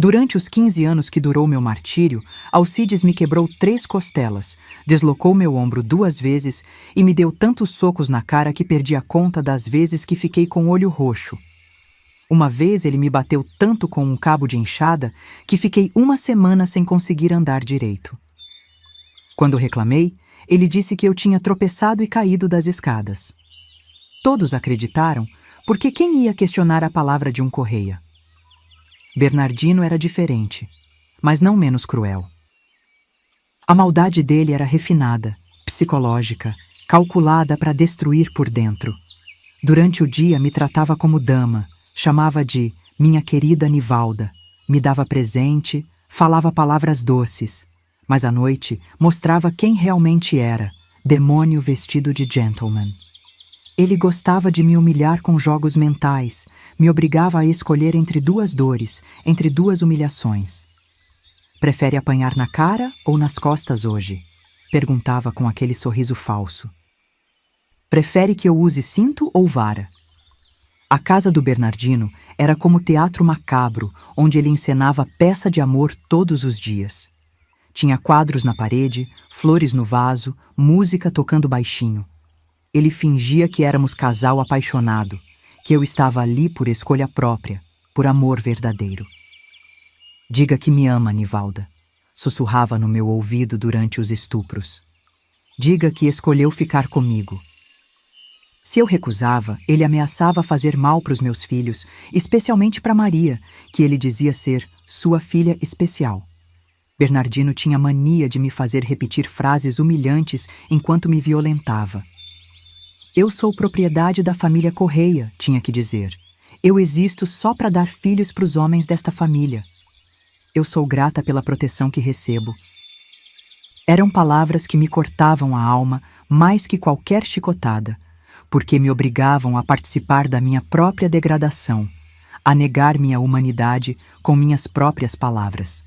Durante os 15 anos que durou meu martírio, Alcides me quebrou 3 costelas, deslocou meu ombro 2 vezes e me deu tantos socos na cara que perdi a conta das vezes que fiquei com o olho roxo. Uma vez ele me bateu tanto com um cabo de enxada que fiquei 1 semana sem conseguir andar direito. Quando reclamei, ele disse que eu tinha tropeçado e caído das escadas. Todos acreditaram, porque quem ia questionar a palavra de um Correia? Bernardino era diferente, mas não menos cruel. A maldade dele era refinada, psicológica, calculada para destruir por dentro. Durante o dia me tratava como dama, chamava de minha querida Nivalda, me dava presente, falava palavras doces, mas à noite mostrava quem realmente era, demônio vestido de gentleman. Ele gostava de me humilhar com jogos mentais, me obrigava a escolher entre 2 dores, entre 2 humilhações. Prefere apanhar na cara ou nas costas hoje? Perguntava com aquele sorriso falso. Prefere que eu use cinto ou vara? A casa do Bernardino era como teatro macabro, onde ele encenava peça de amor todos os dias. Tinha quadros na parede, flores no vaso, música tocando baixinho. Ele fingia que éramos casal apaixonado, que eu estava ali por escolha própria, por amor verdadeiro. Diga que me ama, Nivalda, sussurrava no meu ouvido durante os estupros. Diga que escolheu ficar comigo. Se eu recusava, ele ameaçava fazer mal para os meus filhos, especialmente para Maria, que ele dizia ser sua filha especial. Bernardino tinha mania de me fazer repetir frases humilhantes enquanto me violentava. Eu sou propriedade da família Correia, tinha que dizer. Eu existo só para dar filhos para os homens desta família. Eu sou grata pela proteção que recebo. Eram palavras que me cortavam a alma mais que qualquer chicotada, porque me obrigavam a participar da minha própria degradação, a negar minha humanidade com minhas próprias palavras.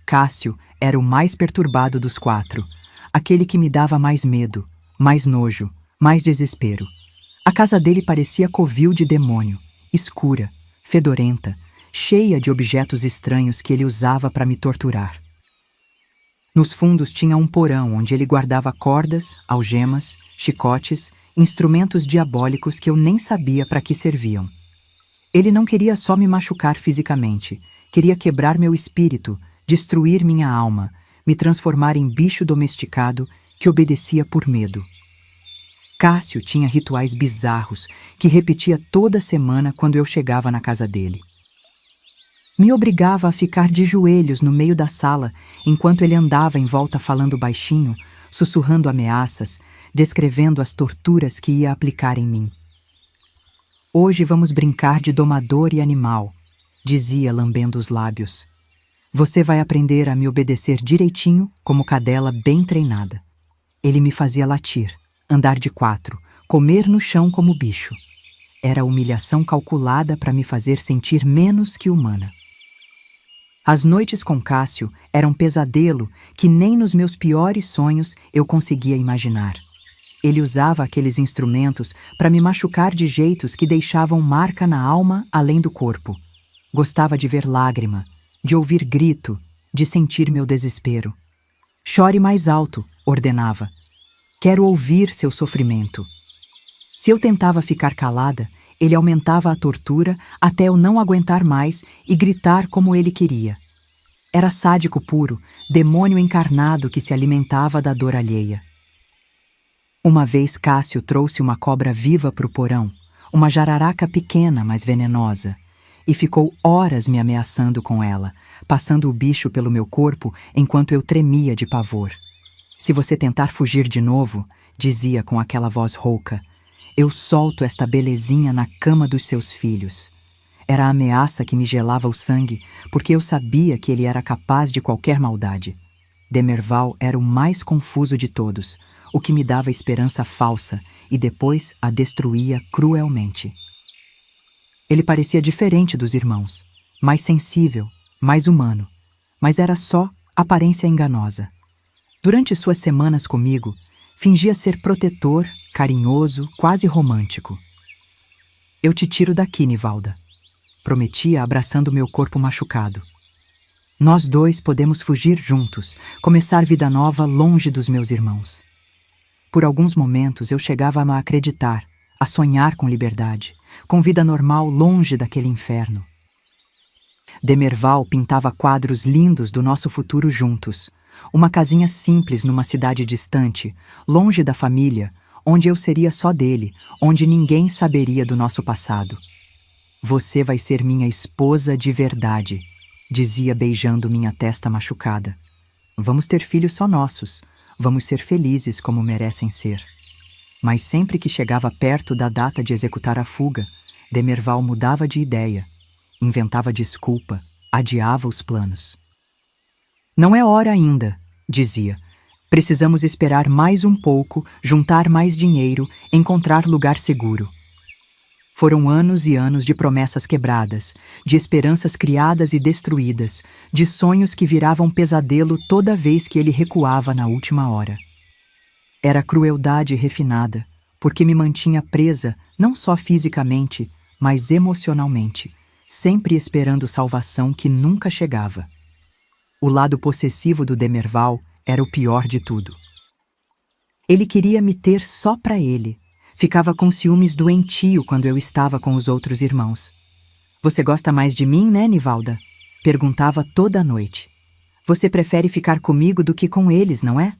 Cássio era o mais perturbado dos quatro, aquele que me dava mais medo, mais nojo, mais desespero. A casa dele parecia covil de demônio, escura, fedorenta, cheia de objetos estranhos que ele usava para me torturar. Nos fundos tinha um porão onde ele guardava cordas, algemas, chicotes, instrumentos diabólicos que eu nem sabia para que serviam. Ele não queria só me machucar fisicamente, queria quebrar meu espírito, destruir minha alma, me transformar em bicho domesticado que obedecia por medo. Cássio tinha rituais bizarros que repetia toda semana quando eu chegava na casa dele. Me obrigava a ficar de joelhos no meio da sala enquanto ele andava em volta falando baixinho, sussurrando ameaças, descrevendo as torturas que ia aplicar em mim. Hoje vamos brincar de domador e animal, dizia lambendo os lábios. Você vai aprender a me obedecer direitinho como cadela bem treinada. Ele me fazia latir, andar de quatro, comer no chão como bicho. Era humilhação calculada para me fazer sentir menos que humana. As noites com Cássio eram um pesadelo que nem nos meus piores sonhos eu conseguia imaginar. Ele usava aqueles instrumentos para me machucar de jeitos que deixavam marca na alma além do corpo. Gostava de ver lágrima, de ouvir grito, de sentir meu desespero. Chore mais alto, ordenava. Quero ouvir seu sofrimento. Se eu tentava ficar calada, ele aumentava a tortura até eu não aguentar mais e gritar como ele queria. Era sádico puro, demônio encarnado que se alimentava da dor alheia. Uma vez Cássio trouxe uma cobra viva para o porão, uma jararaca pequena, mas venenosa, e ficou horas me ameaçando com ela, passando o bicho pelo meu corpo enquanto eu tremia de pavor. Se você tentar fugir de novo, dizia com aquela voz rouca, eu solto esta belezinha na cama dos seus filhos. Era a ameaça que me gelava o sangue, porque eu sabia que ele era capaz de qualquer maldade. Demerval era o mais confuso de todos, o que me dava esperança falsa e depois a destruía cruelmente. Ele parecia diferente dos irmãos, mais sensível, mais humano, mas era só aparência enganosa. Durante suas semanas comigo, fingia ser protetor, carinhoso, quase romântico. Eu te tiro daqui, Nivalda, prometia abraçando meu corpo machucado. Nós dois podemos fugir juntos, começar vida nova longe dos meus irmãos. Por alguns momentos eu chegava a me acreditar, a sonhar com liberdade, com vida normal longe daquele inferno. Demerval pintava quadros lindos do nosso futuro juntos, uma casinha simples numa cidade distante, longe da família, onde eu seria só dele, onde ninguém saberia do nosso passado. Você vai ser minha esposa de verdade, dizia beijando minha testa machucada. Vamos ter filhos só nossos, vamos ser felizes como merecem ser. Mas sempre que chegava perto da data de executar a fuga, Demerval mudava de ideia, inventava desculpa, adiava os planos. Não é hora ainda, dizia. Precisamos esperar mais um pouco, juntar mais dinheiro, encontrar lugar seguro. Foram anos e anos de promessas quebradas, de esperanças criadas e destruídas, de sonhos que viravam pesadelo toda vez que ele recuava na última hora. Era crueldade refinada, porque me mantinha presa não só fisicamente, mas emocionalmente, sempre esperando salvação que nunca chegava. O lado possessivo do Demerval era o pior de tudo. Ele queria me ter só para ele. Ficava com ciúmes doentio quando eu estava com os outros irmãos. Você gosta mais de mim, né, Nivalda? Perguntava toda noite. Você prefere ficar comigo do que com eles, não é?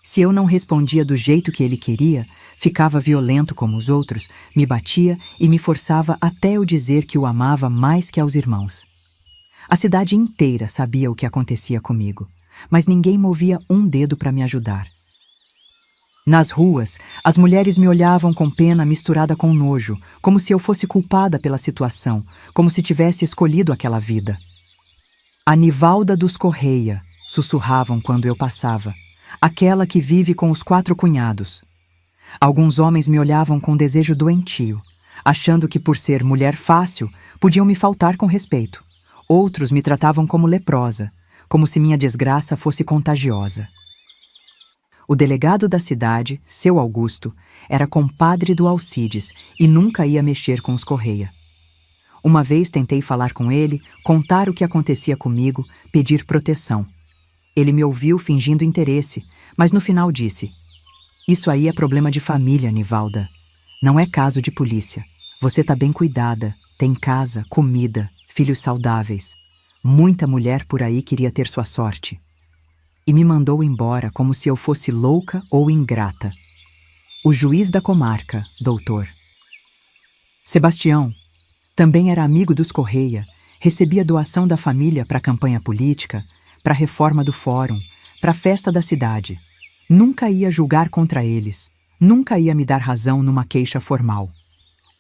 Se eu não respondia do jeito que ele queria, ficava violento como os outros, me batia e me forçava até eu dizer que o amava mais que aos irmãos. A cidade inteira sabia o que acontecia comigo, mas ninguém movia um dedo para me ajudar. Nas ruas, as mulheres me olhavam com pena misturada com nojo, como se eu fosse culpada pela situação, como se tivesse escolhido aquela vida. A Nivalda dos Correia, sussurravam quando eu passava, aquela que vive com os 4 cunhados. Alguns homens me olhavam com desejo doentio, achando que por ser mulher fácil, podiam me faltar com respeito. Outros me tratavam como leprosa, como se minha desgraça fosse contagiosa. O delegado da cidade, seu Augusto, era compadre do Alcides e nunca ia mexer com os Correia. Uma vez tentei falar com ele, contar o que acontecia comigo, pedir proteção. Ele me ouviu fingindo interesse, mas no final disse: "Isso aí é problema de família, Nivalda. Não é caso de polícia. Você tá bem cuidada, tem casa, comida, filhos saudáveis. Muita mulher por aí queria ter sua sorte." E me mandou embora como se eu fosse louca ou ingrata. O juiz da comarca, doutor. Sebastião, também era amigo dos Correia, recebia doação da família para a campanha política, para a reforma do fórum, para a festa da cidade. Nunca ia julgar contra eles, nunca ia me dar razão numa queixa formal.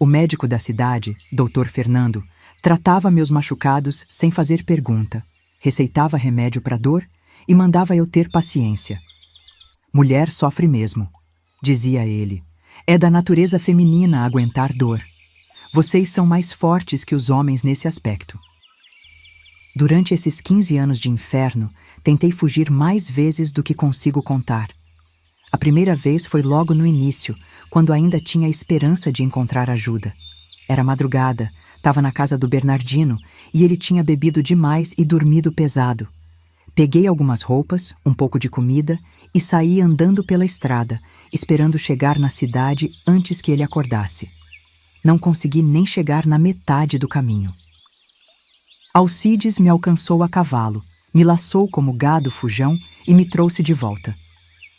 O médico da cidade, doutor Fernando, tratava meus machucados sem fazer pergunta, receitava remédio para dor e mandava eu ter paciência. Mulher sofre mesmo, dizia ele. É da natureza feminina aguentar dor. Vocês são mais fortes que os homens nesse aspecto. Durante esses 15 anos de inferno, tentei fugir mais vezes do que consigo contar. A primeira vez foi logo no início, quando ainda tinha esperança de encontrar ajuda. Era madrugada, estava na casa do Bernardino e ele tinha bebido demais e dormido pesado. Peguei algumas roupas, um pouco de comida e saí andando pela estrada, esperando chegar na cidade antes que ele acordasse. Não consegui nem chegar na metade do caminho. Alcides me alcançou a cavalo, me laçou como gado fujão e me trouxe de volta.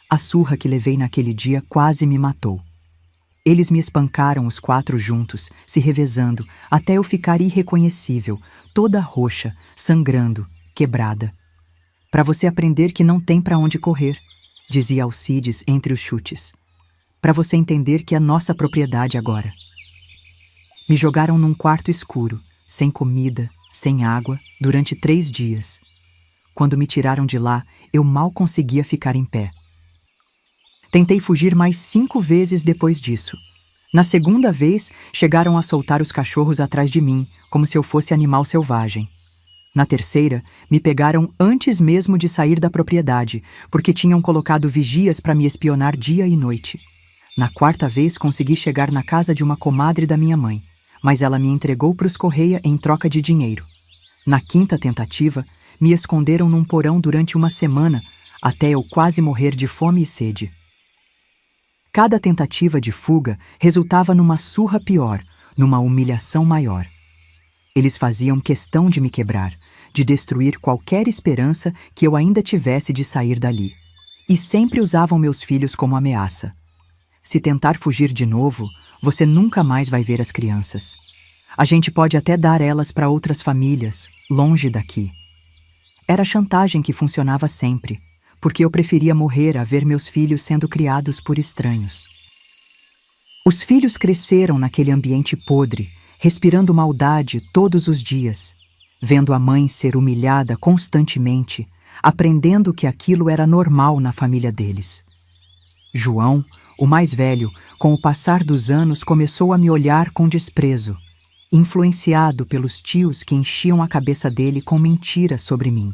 A surra que levei naquele dia quase me matou. Eles me espancaram os 4 juntos, se revezando, até eu ficar irreconhecível, toda roxa, sangrando, quebrada. Para você aprender que não tem para onde correr, dizia Alcides entre os chutes. Para você entender que é nossa propriedade agora. Me jogaram num quarto escuro, sem comida, sem água, durante 3 dias. Quando me tiraram de lá, eu mal conseguia ficar em pé. Tentei fugir mais 5 vezes depois disso. Na segunda vez, chegaram a soltar os cachorros atrás de mim, como se eu fosse animal selvagem. Na terceira, me pegaram antes mesmo de sair da propriedade, porque tinham colocado vigias para me espionar dia e noite. Na quarta vez, consegui chegar na casa de uma comadre da minha mãe, mas ela me entregou para os Correia em troca de dinheiro. Na quinta tentativa, me esconderam num porão durante uma semana, até eu quase morrer de fome e sede. Cada tentativa de fuga resultava numa surra pior, numa humilhação maior. Eles faziam questão de me quebrar, de destruir qualquer esperança que eu ainda tivesse de sair dali. E sempre usavam meus filhos como ameaça. Se tentar fugir de novo, você nunca mais vai ver as crianças. A gente pode até dar elas para outras famílias, longe daqui. Era chantagem que funcionava sempre, porque eu preferia morrer a ver meus filhos sendo criados por estranhos. Os filhos cresceram naquele ambiente podre, respirando maldade todos os dias, vendo a mãe ser humilhada constantemente, aprendendo que aquilo era normal na família deles. João, o mais velho, com o passar dos anos começou a me olhar com desprezo, influenciado pelos tios que enchiam a cabeça dele com mentiras sobre mim.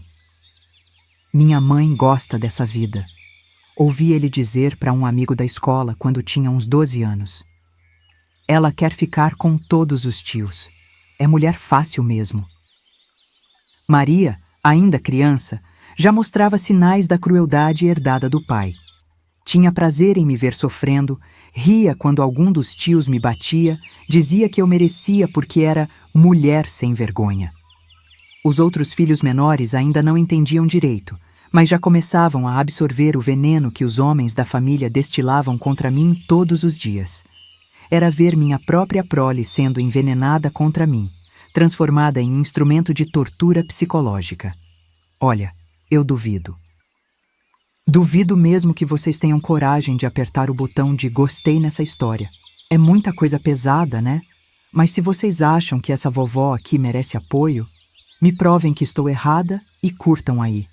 Minha mãe gosta dessa vida. Ouvi ele dizer para um amigo da escola quando tinha uns 12 anos. Ela quer ficar com todos os tios. É mulher fácil mesmo. Maria, ainda criança, já mostrava sinais da crueldade herdada do pai. Tinha prazer em me ver sofrendo, ria quando algum dos tios me batia, dizia que eu merecia porque era mulher sem vergonha. Os outros filhos menores ainda não entendiam direito, mas já começavam a absorver o veneno que os homens da família destilavam contra mim todos os dias. Era ver minha própria prole sendo envenenada contra mim, transformada em instrumento de tortura psicológica. Olha, eu duvido. Duvido mesmo que vocês tenham coragem de apertar o botão de gostei nessa história. É muita coisa pesada, né? Mas se vocês acham que essa vovó aqui merece apoio, me provem que estou errada e curtam aí.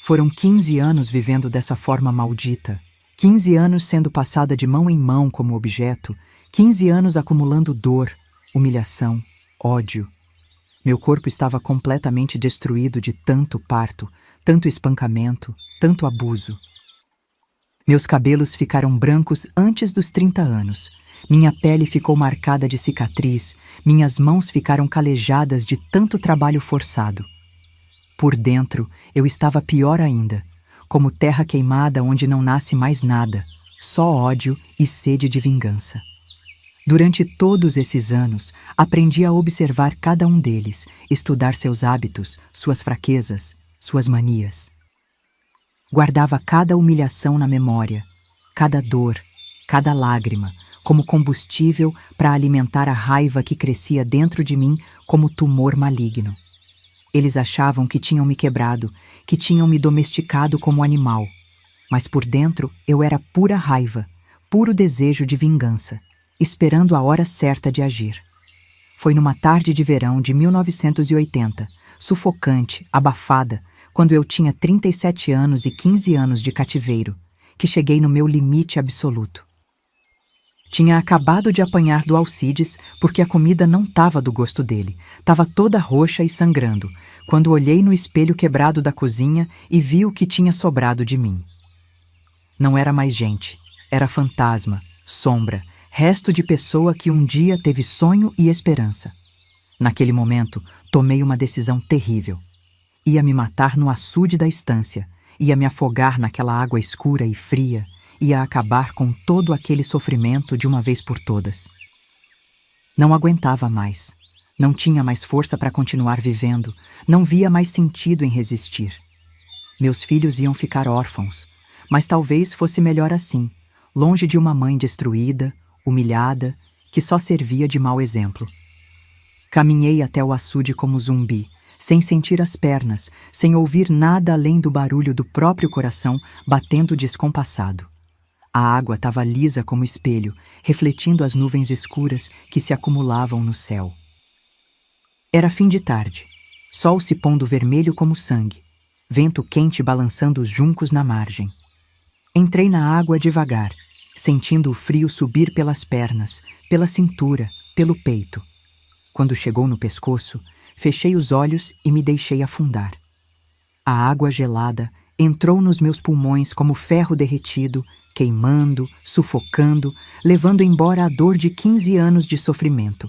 Foram 15 anos vivendo dessa forma maldita, 15 anos sendo passada de mão em mão como objeto, 15 anos acumulando dor, humilhação, ódio. Meu corpo estava completamente destruído de tanto parto, tanto espancamento, tanto abuso. Meus cabelos ficaram brancos antes dos 30 anos. Minha pele ficou marcada de cicatriz, minhas mãos ficaram calejadas de tanto trabalho forçado. Por dentro, eu estava pior ainda, como terra queimada onde não nasce mais nada, só ódio e sede de vingança. Durante todos esses anos, aprendi a observar cada um deles, estudar seus hábitos, suas fraquezas, suas manias. Guardava cada humilhação na memória, cada dor, cada lágrima, como combustível para alimentar a raiva que crescia dentro de mim como tumor maligno. Eles achavam que tinham me quebrado, que tinham me domesticado como animal. Mas por dentro eu era pura raiva, puro desejo de vingança, esperando a hora certa de agir. Foi numa tarde de verão de 1980, sufocante, abafada, quando eu tinha 37 anos e 15 anos de cativeiro, que cheguei no meu limite absoluto. Tinha acabado de apanhar do Alcides porque a comida não estava do gosto dele, estava toda roxa e sangrando, quando olhei no espelho quebrado da cozinha e vi o que tinha sobrado de mim. Não era mais gente, era fantasma, sombra, resto de pessoa que um dia teve sonho e esperança. Naquele momento, tomei uma decisão terrível. Ia me matar no açude da estância, ia me afogar naquela água escura e fria, ia acabar com todo aquele sofrimento de uma vez por todas. Não aguentava mais, não tinha mais força para continuar vivendo, não via mais sentido em resistir. Meus filhos iam ficar órfãos, mas talvez fosse melhor assim, longe de uma mãe destruída, humilhada, que só servia de mau exemplo. Caminhei até o açude como zumbi, sem sentir as pernas, sem ouvir nada além do barulho do próprio coração batendo descompassado. A água estava lisa como espelho, refletindo as nuvens escuras que se acumulavam no céu. Era fim de tarde, sol se pondo vermelho como sangue, vento quente balançando os juncos na margem. Entrei na água devagar, sentindo o frio subir pelas pernas, pela cintura, pelo peito. Quando chegou no pescoço, fechei os olhos e me deixei afundar. A água gelada entrou nos meus pulmões como ferro derretido, queimando, sufocando, levando embora a dor de 15 anos de sofrimento.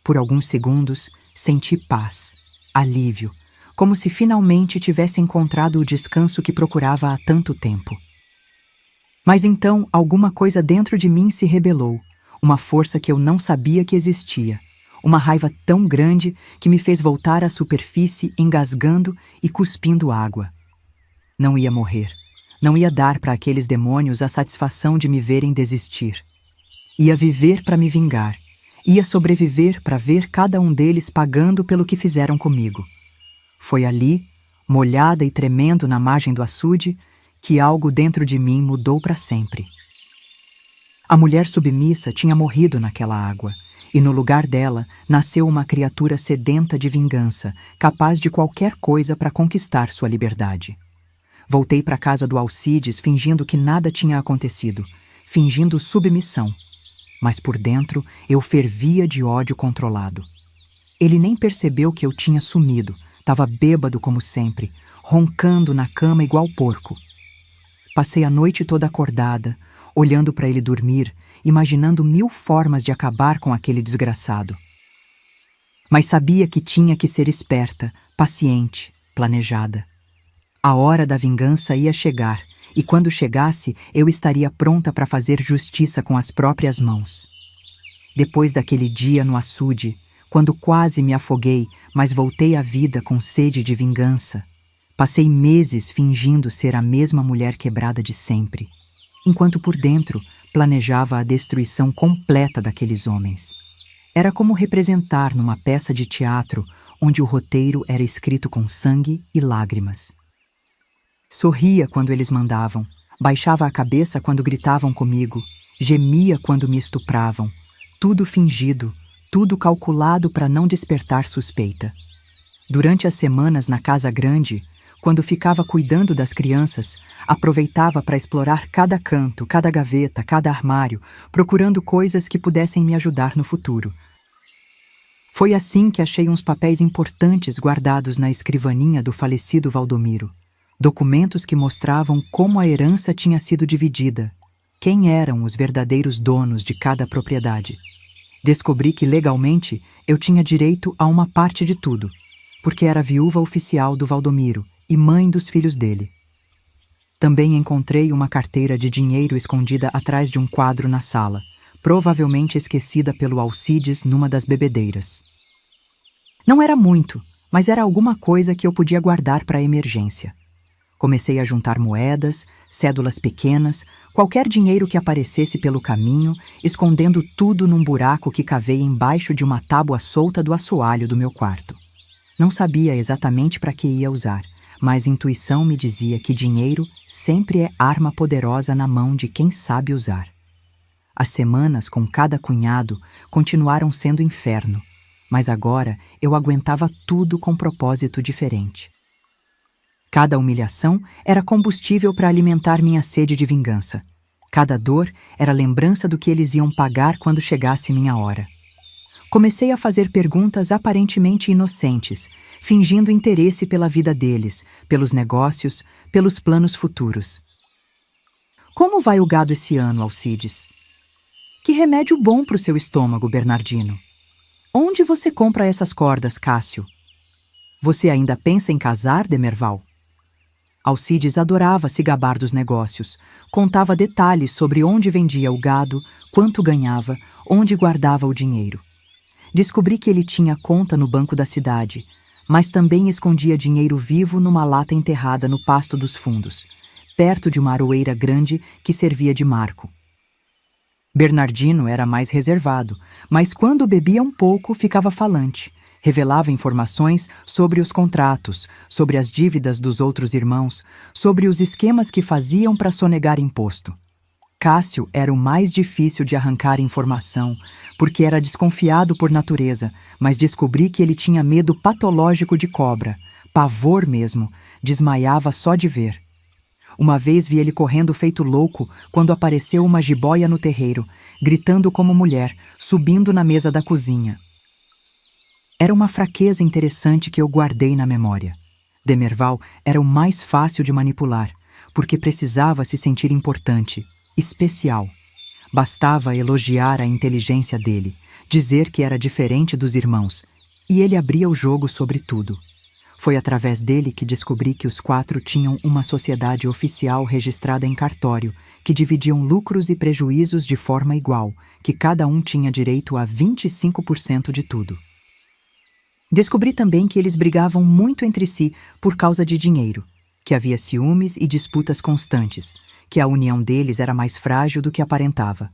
Por alguns segundos, senti paz, alívio, como se finalmente tivesse encontrado o descanso que procurava há tanto tempo. Mas então alguma coisa dentro de mim se rebelou, uma força que eu não sabia que existia. Uma raiva tão grande que me fez voltar à superfície engasgando e cuspindo água. Não ia morrer. Não ia dar para aqueles demônios a satisfação de me verem desistir. Ia viver para me vingar. Ia sobreviver para ver cada um deles pagando pelo que fizeram comigo. Foi ali, molhada e tremendo na margem do açude, que algo dentro de mim mudou para sempre. A mulher submissa tinha morrido naquela água. E no lugar dela nasceu uma criatura sedenta de vingança, capaz de qualquer coisa para conquistar sua liberdade. Voltei para a casa do Alcides fingindo que nada tinha acontecido, fingindo submissão. Mas por dentro eu fervia de ódio controlado. Ele nem percebeu que eu tinha sumido, estava bêbado como sempre, roncando na cama igual porco. Passei a noite toda acordada, olhando para ele dormir, imaginando 1000 formas de acabar com aquele desgraçado. Mas sabia que tinha que ser esperta, paciente, planejada. A hora da vingança ia chegar, e quando chegasse, eu estaria pronta para fazer justiça com as próprias mãos. Depois daquele dia no açude, quando quase me afoguei, mas voltei à vida com sede de vingança, passei meses fingindo ser a mesma mulher quebrada de sempre, enquanto por dentro planejava a destruição completa daqueles homens. Era como representar numa peça de teatro onde o roteiro era escrito com sangue e lágrimas. Sorria quando eles mandavam, baixava a cabeça quando gritavam comigo, gemia quando me estupravam, tudo fingido, tudo calculado para não despertar suspeita. Durante as semanas na casa grande, quando ficava cuidando das crianças, aproveitava para explorar cada canto, cada gaveta, cada armário, procurando coisas que pudessem me ajudar no futuro. Foi assim que achei uns papéis importantes guardados na escrivaninha do falecido Valdomiro. Documentos que mostravam como a herança tinha sido dividida, quem eram os verdadeiros donos de cada propriedade. Descobri que legalmente eu tinha direito a uma parte de tudo, porque era viúva oficial do Valdomiro e mãe dos filhos dele. Também encontrei uma carteira de dinheiro escondida atrás de um quadro na sala, provavelmente esquecida pelo Alcides numa das bebedeiras. Não era muito, mas era alguma coisa que eu podia guardar para a emergência. Comecei a juntar moedas, cédulas pequenas, qualquer dinheiro que aparecesse pelo caminho, escondendo tudo num buraco que cavei embaixo de uma tábua solta do assoalho do meu quarto. Não sabia exatamente para que ia usar, mas intuição me dizia que dinheiro sempre é arma poderosa na mão de quem sabe usar. As semanas com cada cunhado continuaram sendo inferno, mas agora eu aguentava tudo com propósito diferente. Cada humilhação era combustível para alimentar minha sede de vingança. Cada dor era lembrança do que eles iam pagar quando chegasse minha hora. Comecei a fazer perguntas aparentemente inocentes, fingindo interesse pela vida deles, pelos negócios, pelos planos futuros. Como vai o gado esse ano, Alcides? Que remédio bom para o seu estômago, Bernardino. Onde você compra essas cordas, Cássio? Você ainda pensa em casar, Demerval? Alcides adorava se gabar dos negócios. Contava detalhes sobre onde vendia o gado, quanto ganhava, onde guardava o dinheiro. Descobri que ele tinha conta no banco da cidade, mas também escondia dinheiro vivo numa lata enterrada no pasto dos fundos, perto de uma aroeira grande que servia de marco. Bernardino era mais reservado, mas quando bebia um pouco ficava falante. Revelava informações sobre os contratos, sobre as dívidas dos outros irmãos, sobre os esquemas que faziam para sonegar imposto. Cássio era o mais difícil de arrancar informação, porque era desconfiado por natureza, mas descobri que ele tinha medo patológico de cobra, pavor mesmo, desmaiava só de ver. Uma vez vi ele correndo feito louco quando apareceu uma jiboia no terreiro, gritando como mulher, subindo na mesa da cozinha. Era uma fraqueza interessante que eu guardei na memória. Demerval era o mais fácil de manipular, porque precisava se sentir importante, especial. Bastava elogiar a inteligência dele, dizer que era diferente dos irmãos, e ele abria o jogo sobre tudo. Foi através dele que descobri que os 4 tinham uma sociedade oficial registrada em cartório, que dividiam lucros e prejuízos de forma igual, que cada um tinha direito a 25% de tudo. Descobri também que eles brigavam muito entre si por causa de dinheiro, que havia ciúmes e disputas constantes, que a união deles era mais frágil do que aparentava.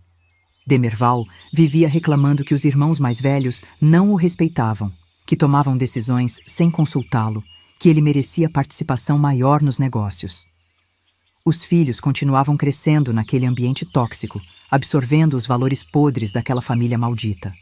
Demerval vivia reclamando que os irmãos mais velhos não o respeitavam, que tomavam decisões sem consultá-lo, que ele merecia participação maior nos negócios. Os filhos continuavam crescendo naquele ambiente tóxico, absorvendo os valores podres daquela família maldita.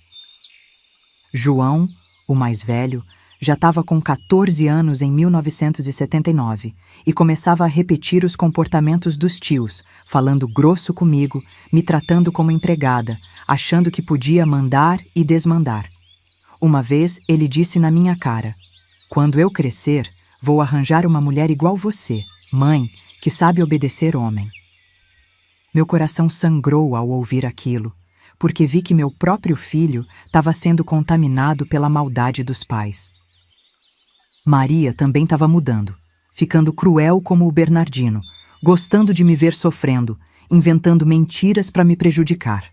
João, o mais velho, Já estava com 14 anos em 1979 e começava a repetir os comportamentos dos tios, falando grosso comigo, me tratando como empregada, achando que podia mandar e desmandar. Uma vez ele disse na minha cara: "Quando eu crescer, vou arranjar uma mulher igual você, mãe, que sabe obedecer homem." Meu coração sangrou ao ouvir aquilo, porque vi que meu próprio filho estava sendo contaminado pela maldade dos pais. Maria também estava mudando, ficando cruel como o Bernardino, gostando de me ver sofrendo, inventando mentiras para me prejudicar.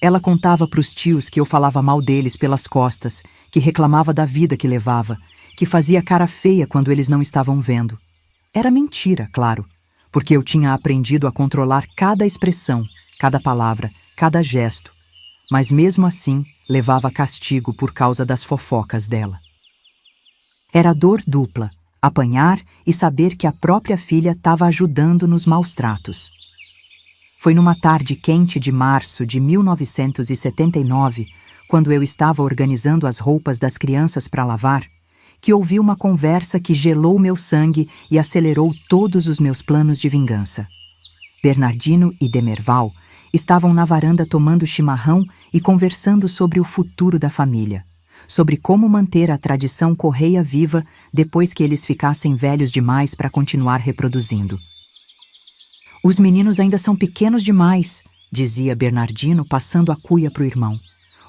Ela contava para os tios que eu falava mal deles pelas costas, que reclamava da vida que levava, que fazia cara feia quando eles não estavam vendo. Era mentira, claro, porque eu tinha aprendido a controlar cada expressão, cada palavra, cada gesto, mas mesmo assim levava castigo por causa das fofocas dela. Era dor dupla, apanhar e saber que a própria filha estava ajudando nos maus tratos. Foi numa tarde quente de março de 1979, quando eu estava organizando as roupas das crianças para lavar, que ouvi uma conversa que gelou meu sangue e acelerou todos os meus planos de vingança. Bernardino e Demerval estavam na varanda tomando chimarrão e conversando sobre o futuro da família, sobre como manter a tradição Correia viva depois que eles ficassem velhos demais para continuar reproduzindo. "Os meninos ainda são pequenos demais", dizia Bernardino, passando a cuia para o irmão.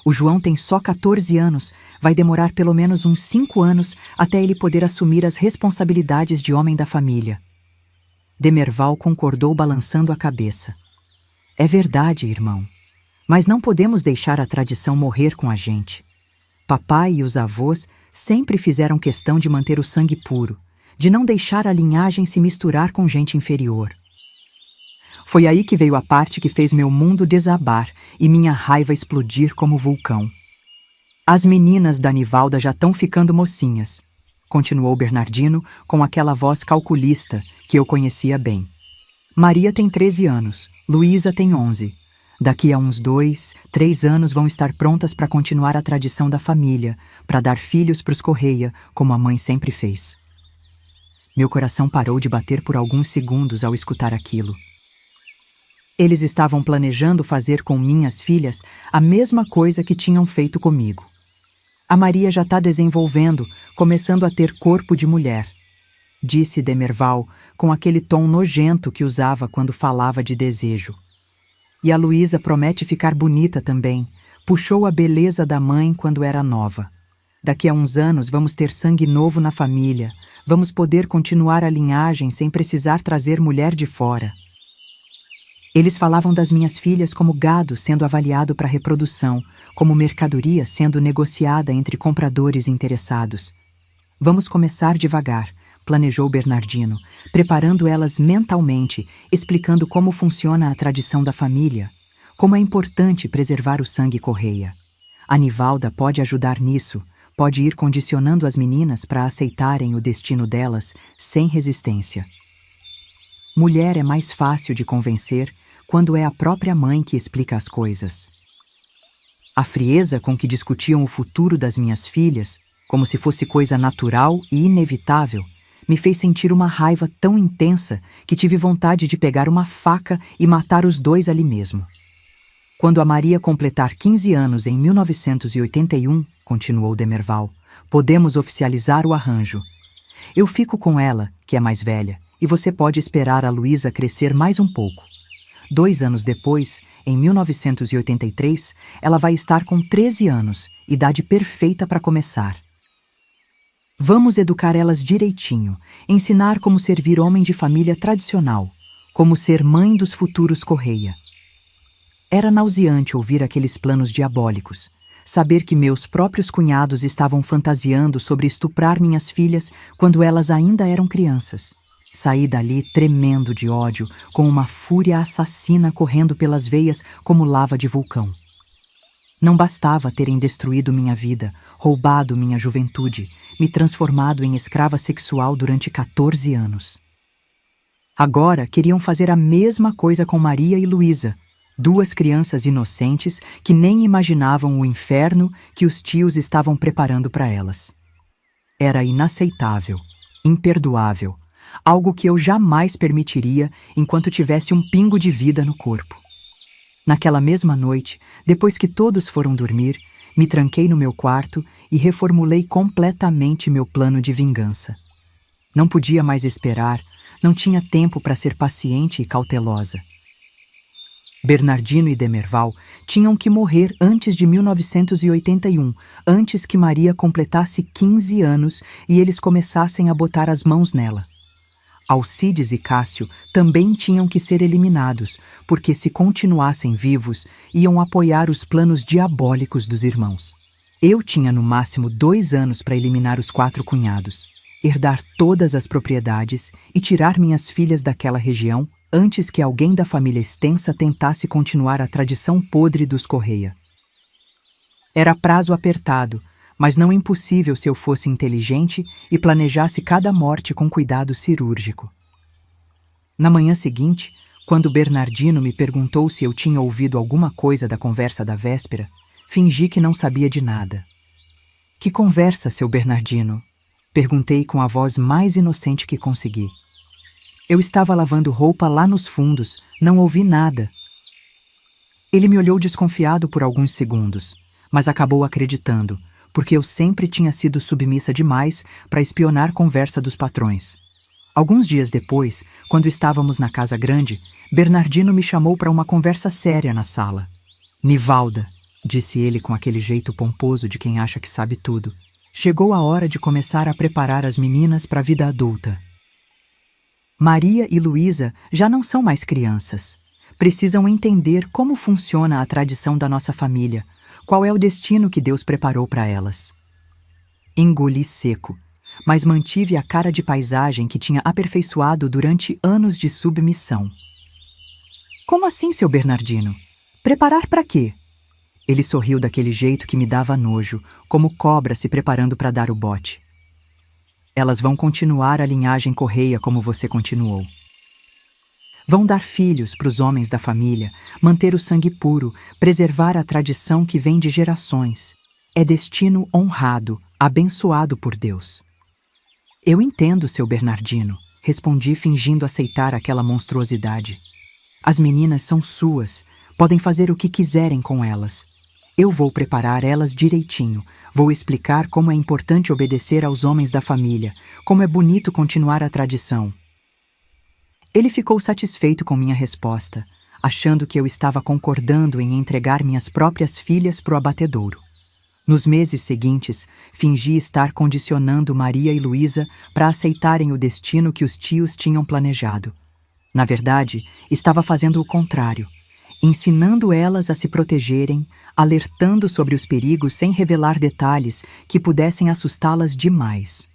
"O João tem só 14 anos, vai demorar pelo menos uns 5 anos até ele poder assumir as responsabilidades de homem da família." Demerval concordou balançando a cabeça. "É verdade, irmão, mas não podemos deixar a tradição morrer com a gente. Papai e os avós sempre fizeram questão de manter o sangue puro, de não deixar a linhagem se misturar com gente inferior." Foi aí que veio a parte que fez meu mundo desabar e minha raiva explodir como vulcão. "As meninas da Nivalda já estão ficando mocinhas", continuou Bernardino com aquela voz calculista que eu conhecia bem. "Maria tem 13 anos, Luísa tem 11. Daqui a uns 2, 3 anos vão estar prontas para continuar a tradição da família, para dar filhos para os Correia, como a mãe sempre fez." Meu coração parou de bater por alguns segundos ao escutar aquilo. Eles estavam planejando fazer com minhas filhas a mesma coisa que tinham feito comigo. "A Maria já está desenvolvendo, começando a ter corpo de mulher", disse Demerval com aquele tom nojento que usava quando falava de desejo. "E a Luísa promete ficar bonita também, puxou a beleza da mãe quando era nova. Daqui a uns anos vamos ter sangue novo na família, vamos poder continuar a linhagem sem precisar trazer mulher de fora." Eles falavam das minhas filhas como gado sendo avaliado para reprodução, como mercadoria sendo negociada entre compradores interessados. "Vamos começar devagar", planejou Bernardino, preparando elas mentalmente, explicando como funciona a tradição da família, como é importante preservar o sangue Correia. A Nivalda pode ajudar nisso, pode ir condicionando as meninas para aceitarem o destino delas sem resistência. Mulher é mais fácil de convencer quando é a própria mãe que explica as coisas. A frieza com que discutiam o futuro das minhas filhas, como se fosse coisa natural e inevitável, me fez sentir uma raiva tão intensa que tive vontade de pegar uma faca e matar os dois ali mesmo. "Quando a Maria completar 15 anos em 1981, continuou Demerval, "podemos oficializar o arranjo. Eu fico com ela, que é mais velha, e você pode esperar a Luísa crescer mais um pouco. 2 anos depois, em 1983, ela vai estar com 13 anos, idade perfeita para começar. Vamos educar elas direitinho, ensinar como servir homem de família tradicional, como ser mãe dos futuros Correia." Era nauseante ouvir aqueles planos diabólicos, saber que meus próprios cunhados estavam fantasiando sobre estuprar minhas filhas quando elas ainda eram crianças. Saí dali tremendo de ódio, com uma fúria assassina correndo pelas veias como lava de vulcão. Não bastava terem destruído minha vida, roubado minha juventude, me transformado em escrava sexual durante 14 anos. Agora queriam fazer a mesma coisa com Maria e Luísa, 2 crianças inocentes que nem imaginavam o inferno que os tios estavam preparando para elas. Era inaceitável, imperdoável, algo que eu jamais permitiria enquanto tivesse um pingo de vida no corpo. Naquela mesma noite, depois que todos foram dormir, me tranquei no meu quarto e reformulei completamente meu plano de vingança. Não podia mais esperar, não tinha tempo para ser paciente e cautelosa. Bernardino e Demerval tinham que morrer antes de 1981, antes que Maria completasse 15 anos e eles começassem a botar as mãos nela. Alcides e Cássio também tinham que ser eliminados, porque se continuassem vivos, iam apoiar os planos diabólicos dos irmãos. Eu tinha no máximo 2 anos para eliminar os 4 cunhados, herdar todas as propriedades e tirar minhas filhas daquela região antes que alguém da família extensa tentasse continuar a tradição podre dos Correia. Era prazo apertado, mas não impossível se eu fosse inteligente e planejasse cada morte com cuidado cirúrgico. Na manhã seguinte, quando Bernardino me perguntou se eu tinha ouvido alguma coisa da conversa da véspera, fingi que não sabia de nada. "Que conversa, seu Bernardino?" Perguntei com a voz mais inocente que consegui. "Eu estava lavando roupa lá nos fundos, não ouvi nada." Ele me olhou desconfiado por alguns segundos, mas acabou acreditando, porque eu sempre tinha sido submissa demais para espionar conversa dos patrões. Alguns dias depois, quando estávamos na casa grande, Bernardino me chamou para uma conversa séria na sala. "Nivalda", disse ele com aquele jeito pomposo de quem acha que sabe tudo, "chegou a hora de começar a preparar as meninas para a vida adulta. Maria e Luísa já não são mais crianças. Precisam entender como funciona a tradição da nossa família, qual é o destino que Deus preparou para elas." Engoli seco, mas mantive a cara de paisagem que tinha aperfeiçoado durante anos de submissão. "Como assim, seu Bernardino? Preparar para quê?" Ele sorriu daquele jeito que me dava nojo, como cobra se preparando para dar o bote. "Elas vão continuar a linhagem Correia como você continuou. Vão dar filhos para os homens da família, manter o sangue puro, preservar a tradição que vem de gerações. É destino honrado, abençoado por Deus." "Eu entendo, seu Bernardino", respondi fingindo aceitar aquela monstruosidade. "As meninas são suas, podem fazer o que quiserem com elas. Eu vou preparar elas direitinho, vou explicar como é importante obedecer aos homens da família, como é bonito continuar a tradição." Ele ficou satisfeito com minha resposta, achando que eu estava concordando em entregar minhas próprias filhas para o abatedouro. Nos meses seguintes, fingi estar condicionando Maria e Luísa para aceitarem o destino que os tios tinham planejado. Na verdade, estava fazendo o contrário, ensinando elas a se protegerem, alertando sobre os perigos sem revelar detalhes que pudessem assustá-las demais.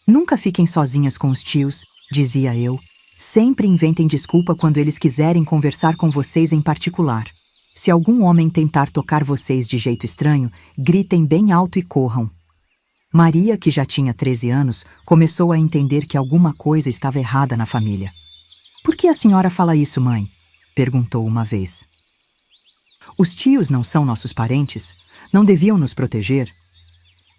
"Nunca fiquem sozinhas com os tios", dizia eu. "Sempre inventem desculpa quando eles quiserem conversar com vocês em particular. Se algum homem tentar tocar vocês de jeito estranho, gritem bem alto e corram." Maria, que já tinha 13 anos, começou a entender que alguma coisa estava errada na família. "Por que a senhora fala isso, mãe?" perguntou uma vez. "Os tios não são nossos parentes? Não deviam nos proteger?"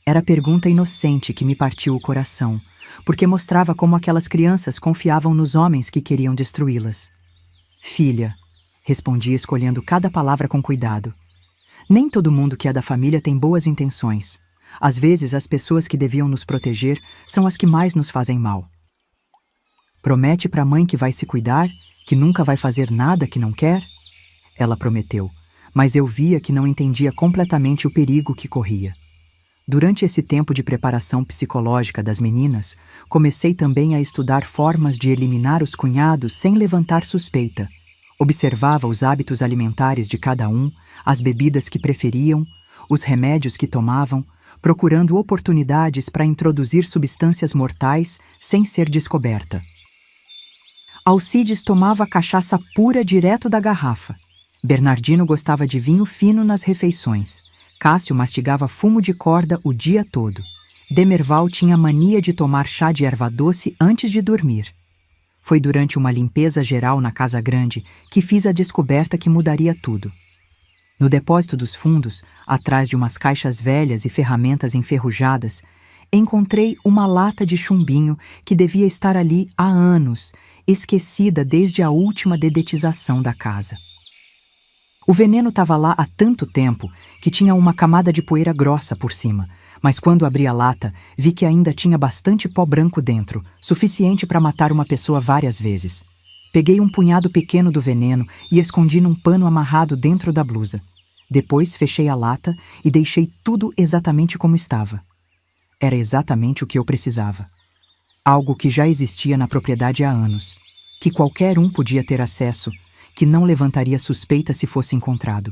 Era pergunta inocente que me partiu o coração, porque mostrava como aquelas crianças confiavam nos homens que queriam destruí-las. "Filha", respondi escolhendo cada palavra com cuidado. "Nem todo mundo que é da família tem boas intenções. Às vezes as pessoas que deviam nos proteger são as que mais nos fazem mal." "Promete para a mãe que vai se cuidar, que nunca vai fazer nada que não quer?" Ela prometeu, mas eu via que não entendia completamente o perigo que corria. Durante esse tempo de preparação psicológica das meninas, comecei também a estudar formas de eliminar os cunhados sem levantar suspeita. Observava os hábitos alimentares de cada um, as bebidas que preferiam, os remédios que tomavam, procurando oportunidades para introduzir substâncias mortais sem ser descoberta. Alcides tomava cachaça pura direto da garrafa. Bernardino gostava de vinho fino nas refeições. Cássio mastigava fumo de corda o dia todo. Demerval tinha mania de tomar chá de erva doce antes de dormir. Foi durante uma limpeza geral na casa grande que fiz a descoberta que mudaria tudo. No depósito dos fundos, atrás de umas caixas velhas e ferramentas enferrujadas, encontrei uma lata de chumbinho que devia estar ali há anos, esquecida desde a última dedetização da casa. O veneno estava lá há tanto tempo que tinha uma camada de poeira grossa por cima, mas quando abri a lata, vi que ainda tinha bastante pó branco dentro, suficiente para matar uma pessoa várias vezes. Peguei um punhado pequeno do veneno e escondi num pano amarrado dentro da blusa. Depois fechei a lata e deixei tudo exatamente como estava. Era exatamente o que eu precisava. Algo que já existia na propriedade há anos, que qualquer um podia ter acesso, que não levantaria suspeita se fosse encontrado.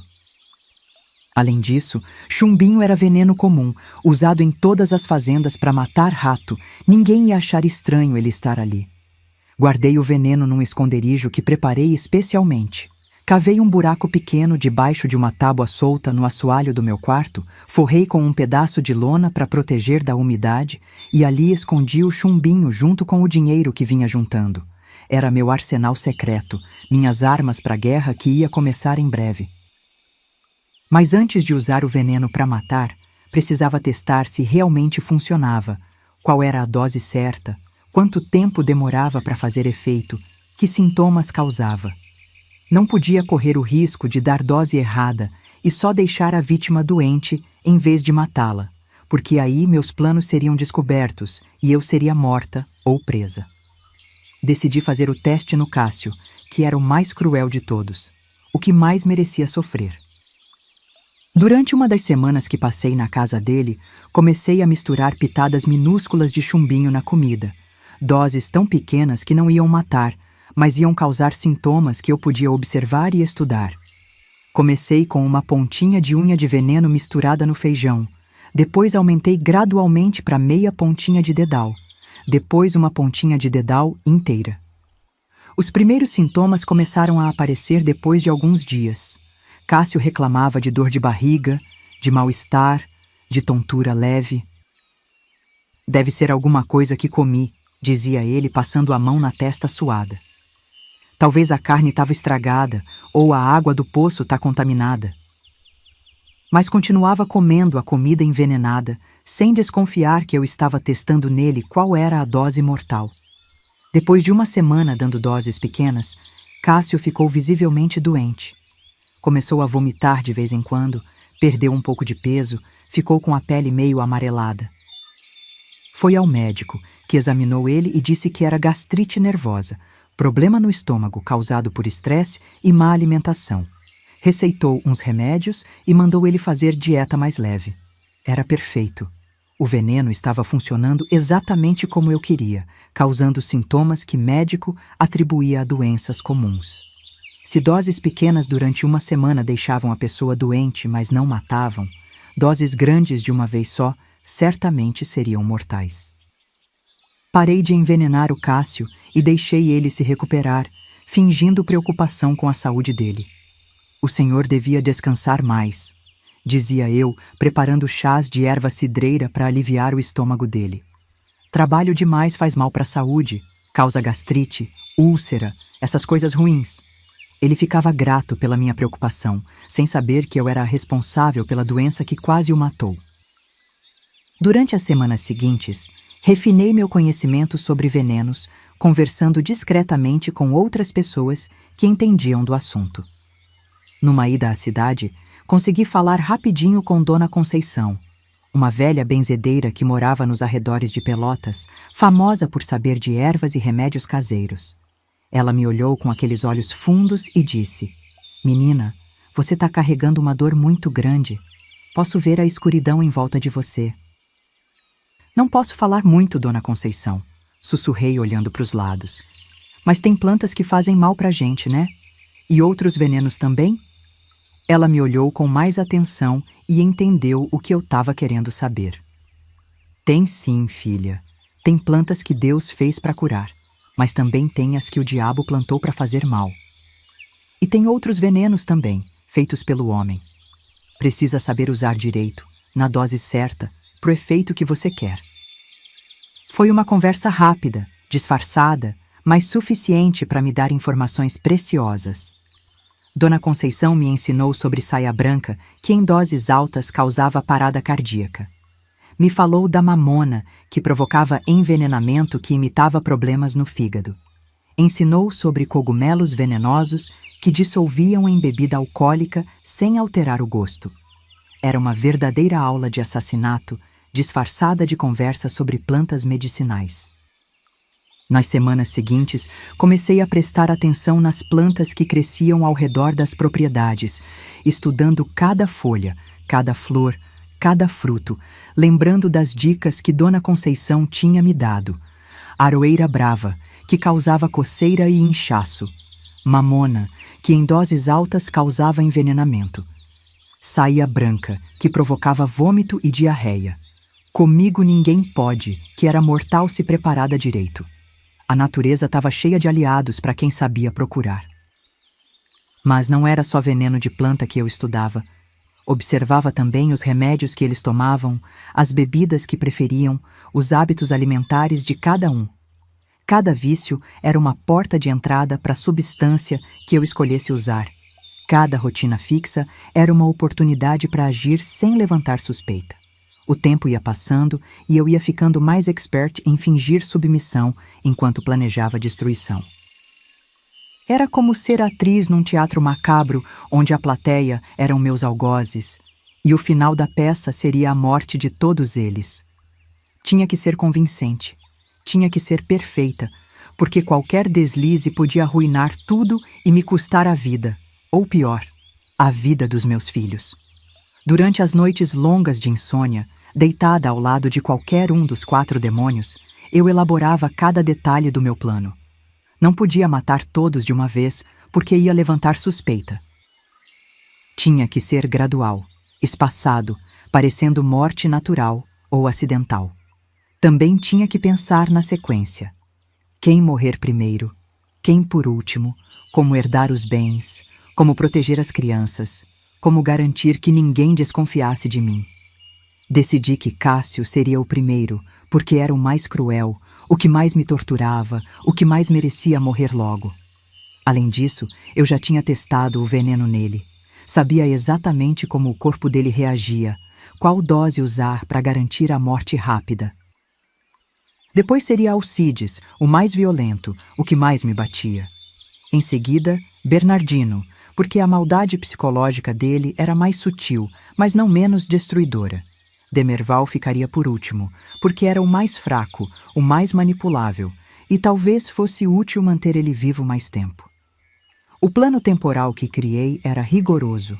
Além disso, chumbinho era veneno comum, usado em todas as fazendas para matar rato. Ninguém ia achar estranho ele estar ali. Guardei o veneno num esconderijo que preparei especialmente. Cavei um buraco pequeno debaixo de uma tábua solta no assoalho do meu quarto, forrei com um pedaço de lona para proteger da umidade e ali escondi o chumbinho junto com o dinheiro que vinha juntando. Era meu arsenal secreto, minhas armas para a guerra que ia começar em breve. Mas antes de usar o veneno para matar, precisava testar se realmente funcionava, qual era a dose certa, quanto tempo demorava para fazer efeito, que sintomas causava. Não podia correr o risco de dar dose errada e só deixar a vítima doente em vez de matá-la, porque aí meus planos seriam descobertos e eu seria morta ou presa. Decidi fazer o teste no Cássio, que era o mais cruel de todos, o que mais merecia sofrer. Durante uma das semanas que passei na casa dele, comecei a misturar pitadas minúsculas de chumbinho na comida, doses tão pequenas que não iam matar, mas iam causar sintomas que eu podia observar e estudar. Comecei com uma pontinha de unha de veneno misturada no feijão, depois aumentei gradualmente para meia pontinha de dedal, depois uma pontinha de dedal inteira. Os primeiros sintomas começaram a aparecer depois de alguns dias. Cássio reclamava de dor de barriga, de mal-estar, de tontura leve. Deve ser alguma coisa que comi, dizia ele, passando a mão na testa suada. Talvez a carne estava estragada ou a água do poço está contaminada. Mas continuava comendo a comida envenenada, sem desconfiar que eu estava testando nele qual era a dose mortal. Depois de uma semana dando doses pequenas, Cássio ficou visivelmente doente. Começou a vomitar de vez em quando, perdeu um pouco de peso, ficou com a pele meio amarelada. Foi ao médico, que examinou ele e disse que era gastrite nervosa, problema no estômago causado por estresse e má alimentação. Receitou uns remédios e mandou ele fazer dieta mais leve. Era perfeito. O veneno estava funcionando exatamente como eu queria, causando sintomas que médico atribuía a doenças comuns. Se doses pequenas durante uma semana deixavam a pessoa doente, mas não matavam, doses grandes de uma vez só certamente seriam mortais. Parei de envenenar o Cássio e deixei ele se recuperar, fingindo preocupação com a saúde dele. O senhor devia descansar mais, dizia eu, preparando chás de erva cidreira para aliviar o estômago dele. Trabalho demais faz mal para a saúde, causa gastrite, úlcera, essas coisas ruins. Ele ficava grato pela minha preocupação, sem saber que eu era a responsável pela doença que quase o matou. Durante as semanas seguintes, refinei meu conhecimento sobre venenos, conversando discretamente com outras pessoas que entendiam do assunto. Numa ida à cidade, consegui falar rapidinho com Dona Conceição, uma velha benzedeira que morava nos arredores de Pelotas, famosa por saber de ervas e remédios caseiros. Ela me olhou com aqueles olhos fundos e disse: "Menina, você está carregando uma dor muito grande. Posso ver a escuridão em volta de você." "Não posso falar muito, Dona Conceição", sussurrei olhando para os lados. "Mas tem plantas que fazem mal para a gente, né? E outros venenos também?" Ela me olhou com mais atenção e entendeu o que eu estava querendo saber. "Tem sim, filha. Tem plantas que Deus fez para curar, mas também tem as que o diabo plantou para fazer mal. E tem outros venenos também, feitos pelo homem. Precisa saber usar direito, na dose certa, pro efeito que você quer." Foi uma conversa rápida, disfarçada, mas suficiente para me dar informações preciosas. Dona Conceição me ensinou sobre saia branca, que em doses altas causava parada cardíaca. Me falou da mamona, que provocava envenenamento que imitava problemas no fígado. Ensinou sobre cogumelos venenosos que dissolviam em bebida alcoólica sem alterar o gosto. Era uma verdadeira aula de assassinato, disfarçada de conversa sobre plantas medicinais. Nas semanas seguintes, comecei a prestar atenção nas plantas que cresciam ao redor das propriedades, estudando cada folha, cada flor, cada fruto, lembrando das dicas que Dona Conceição tinha me dado. Aroeira brava, que causava coceira e inchaço. Mamona, que em doses altas causava envenenamento. Saia branca, que provocava vômito e diarreia. Comigo ninguém pode, que era mortal se preparada direito. A natureza estava cheia de aliados para quem sabia procurar. Mas não era só veneno de planta que eu estudava. Observava também os remédios que eles tomavam, as bebidas que preferiam, os hábitos alimentares de cada um. Cada vício era uma porta de entrada para a substância que eu escolhesse usar. Cada rotina fixa era uma oportunidade para agir sem levantar suspeita. O tempo ia passando e eu ia ficando mais expert em fingir submissão enquanto planejava a destruição. Era como ser atriz num teatro macabro onde a plateia eram meus algozes e o final da peça seria a morte de todos eles. Tinha que ser convincente, tinha que ser perfeita, porque qualquer deslize podia arruinar tudo e me custar a vida, ou pior, a vida dos meus filhos. Durante as noites longas de insônia, deitada ao lado de qualquer um dos 4 demônios, eu elaborava cada detalhe do meu plano. Não podia matar todos de uma vez, porque ia levantar suspeita. Tinha que ser gradual, espaçado, parecendo morte natural ou acidental. Também tinha que pensar na sequência. Quem morrer primeiro, quem por último, como herdar os bens, como proteger as crianças, como garantir que ninguém desconfiasse de mim. Decidi que Cássio seria o primeiro, porque era o mais cruel, o que mais me torturava, o que mais merecia morrer logo. Além disso, eu já tinha testado o veneno nele. Sabia exatamente como o corpo dele reagia, qual dose usar para garantir a morte rápida. Depois seria Alcides, o mais violento, o que mais me batia. Em seguida, Bernardino, porque a maldade psicológica dele era mais sutil, mas não menos destruidora. Demerval ficaria por último, porque era o mais fraco, o mais manipulável, e talvez fosse útil manter ele vivo mais tempo. O plano temporal que criei era rigoroso.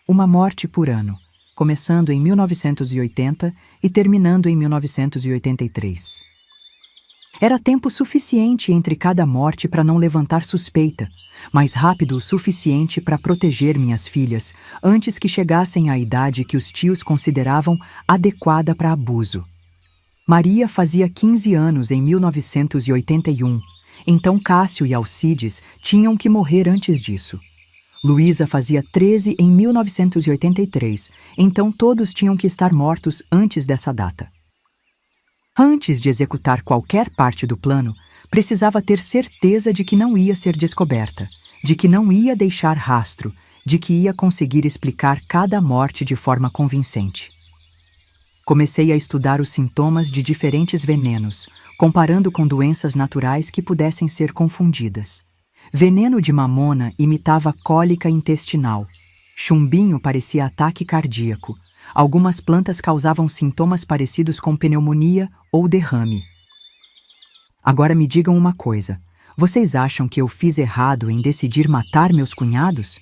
Uma morte por ano, começando em 1980 e terminando em 1983. Era tempo suficiente entre cada morte para não levantar suspeita, mas rápido o suficiente para proteger minhas filhas antes que chegassem à idade que os tios consideravam adequada para abuso. Maria fazia 15 anos em 1981, então Cássio e Alcides tinham que morrer antes disso. Luísa fazia 13 em 1983, então todos tinham que estar mortos antes dessa data. Antes de executar qualquer parte do plano, precisava ter certeza de que não ia ser descoberta, de que não ia deixar rastro, de que ia conseguir explicar cada morte de forma convincente. Comecei a estudar os sintomas de diferentes venenos, comparando com doenças naturais que pudessem ser confundidas. Veneno de mamona imitava cólica intestinal. Chumbinho parecia ataque cardíaco. Algumas plantas causavam sintomas parecidos com pneumonia ou derrame. Agora me digam uma coisa. Vocês acham que eu fiz errado em decidir matar meus cunhados?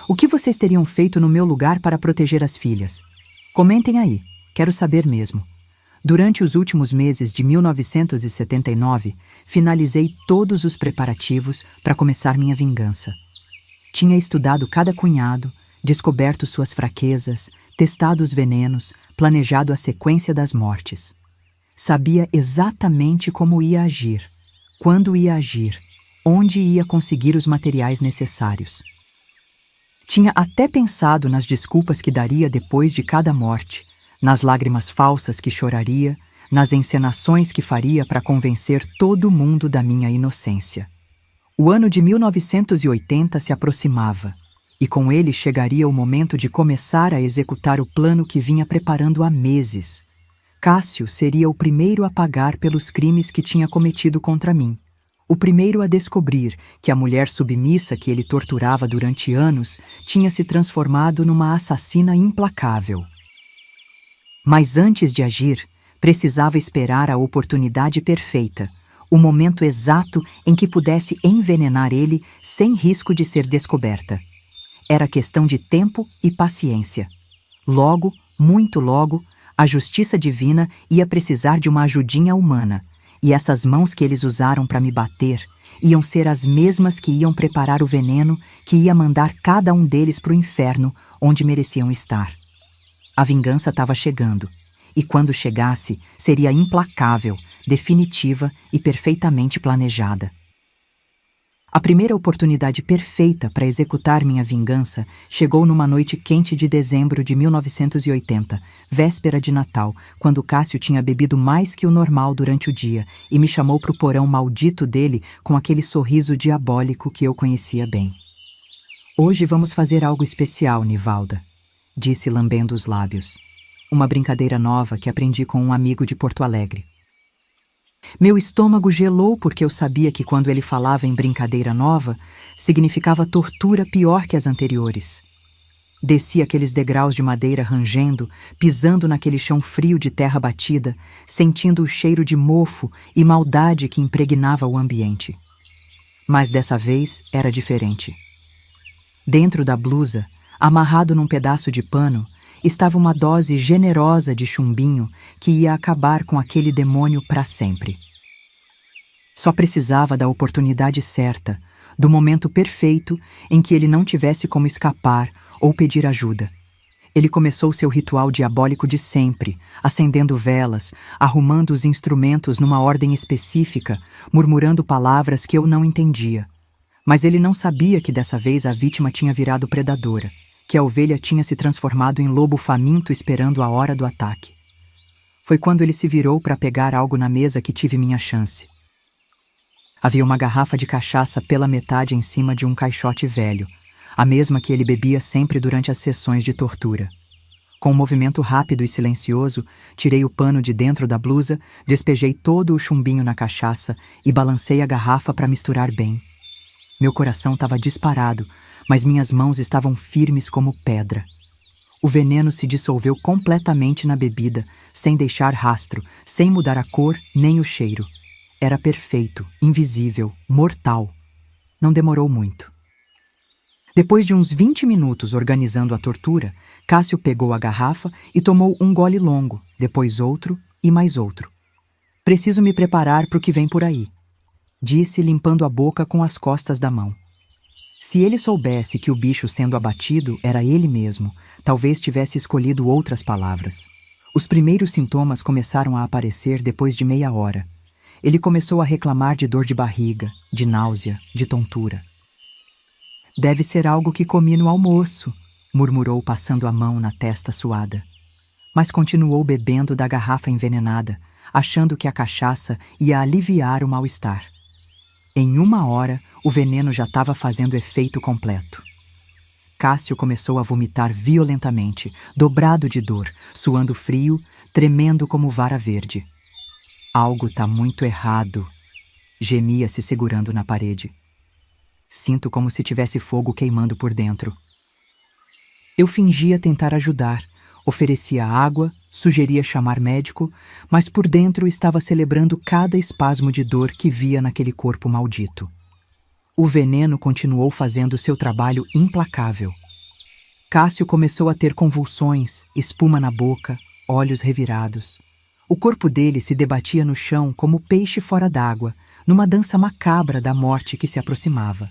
O que vocês teriam feito no meu lugar para proteger as filhas? Comentem aí, quero saber mesmo. Durante os últimos meses de 1979, finalizei todos os preparativos para começar minha vingança. Tinha estudado cada cunhado, descoberto suas fraquezas, testado os venenos, planejado a sequência das mortes. Sabia exatamente como ia agir, quando ia agir, onde ia conseguir os materiais necessários. Tinha até pensado nas desculpas que daria depois de cada morte, nas lágrimas falsas que choraria, nas encenações que faria para convencer todo mundo da minha inocência. O ano de 1980 se aproximava, e com ele chegaria o momento de começar a executar o plano que vinha preparando há meses. Cássio seria o primeiro a pagar pelos crimes que tinha cometido contra mim. O primeiro a descobrir que a mulher submissa que ele torturava durante anos tinha se transformado numa assassina implacável. Mas antes de agir, precisava esperar a oportunidade perfeita, o momento exato em que pudesse envenenar ele sem risco de ser descoberta. Era questão de tempo e paciência. Logo, muito logo, a justiça divina ia precisar de uma ajudinha humana, e essas mãos que eles usaram para me bater iam ser as mesmas que iam preparar o veneno que ia mandar cada um deles para o inferno onde mereciam estar. A vingança estava chegando, e quando chegasse, seria implacável, definitiva e perfeitamente planejada. A primeira oportunidade perfeita para executar minha vingança chegou numa noite quente de dezembro de 1980, véspera de Natal, quando Cássio tinha bebido mais que o normal durante o dia e me chamou para o porão maldito dele com aquele sorriso diabólico que eu conhecia bem. "Hoje vamos fazer algo especial, Nivalda", disse lambendo os lábios. Uma brincadeira nova que aprendi com um amigo de Porto Alegre. Meu estômago gelou porque eu sabia que quando ele falava em brincadeira nova, significava tortura pior que as anteriores. Desci aqueles degraus de madeira rangendo, pisando naquele chão frio de terra batida, sentindo o cheiro de mofo e maldade que impregnava o ambiente. Mas dessa vez era diferente. Dentro da blusa, amarrado num pedaço de pano, estava uma dose generosa de chumbinho que ia acabar com aquele demônio para sempre. Só precisava da oportunidade certa, do momento perfeito em que ele não tivesse como escapar ou pedir ajuda. Ele começou seu ritual diabólico de sempre, acendendo velas, arrumando os instrumentos numa ordem específica, murmurando palavras que eu não entendia. Mas ele não sabia que dessa vez a vítima tinha virado predadora, que a ovelha tinha se transformado em lobo faminto esperando a hora do ataque. Foi quando ele se virou para pegar algo na mesa que tive minha chance. Havia uma garrafa de cachaça pela metade em cima de um caixote velho, a mesma que ele bebia sempre durante as sessões de tortura. Com um movimento rápido e silencioso, tirei o pano de dentro da blusa, despejei todo o chumbinho na cachaça e balancei a garrafa para misturar bem. Meu coração estava disparado, mas minhas mãos estavam firmes como pedra. O veneno se dissolveu completamente na bebida, sem deixar rastro, sem mudar a cor nem o cheiro. Era perfeito, invisível, mortal. Não demorou muito. Depois de uns 20 minutos organizando a tortura, Cássio pegou a garrafa e tomou um gole longo, depois outro e mais outro. "Preciso me preparar para o que vem por aí", disse, limpando a boca com as costas da mão. Se ele soubesse que o bicho sendo abatido era ele mesmo, talvez tivesse escolhido outras palavras. Os primeiros sintomas começaram a aparecer depois de meia hora. Ele começou a reclamar de dor de barriga, de náusea, de tontura. "Deve ser algo que comi no almoço", murmurou passando a mão na testa suada. Mas continuou bebendo da garrafa envenenada, achando que a cachaça ia aliviar o mal-estar. Em 1 hora, o veneno já estava fazendo efeito completo. Cássio começou a vomitar violentamente, dobrado de dor, suando frio, tremendo como vara verde. "Algo tá muito errado", gemia se segurando na parede. "Sinto como se tivesse fogo queimando por dentro." Eu fingia tentar ajudar, oferecia água, sugeria chamar médico, mas por dentro estava celebrando cada espasmo de dor que via naquele corpo maldito. O veneno continuou fazendo seu trabalho implacável. Cássio começou a ter convulsões, espuma na boca, olhos revirados. O corpo dele se debatia no chão como peixe fora d'água, numa dança macabra da morte que se aproximava.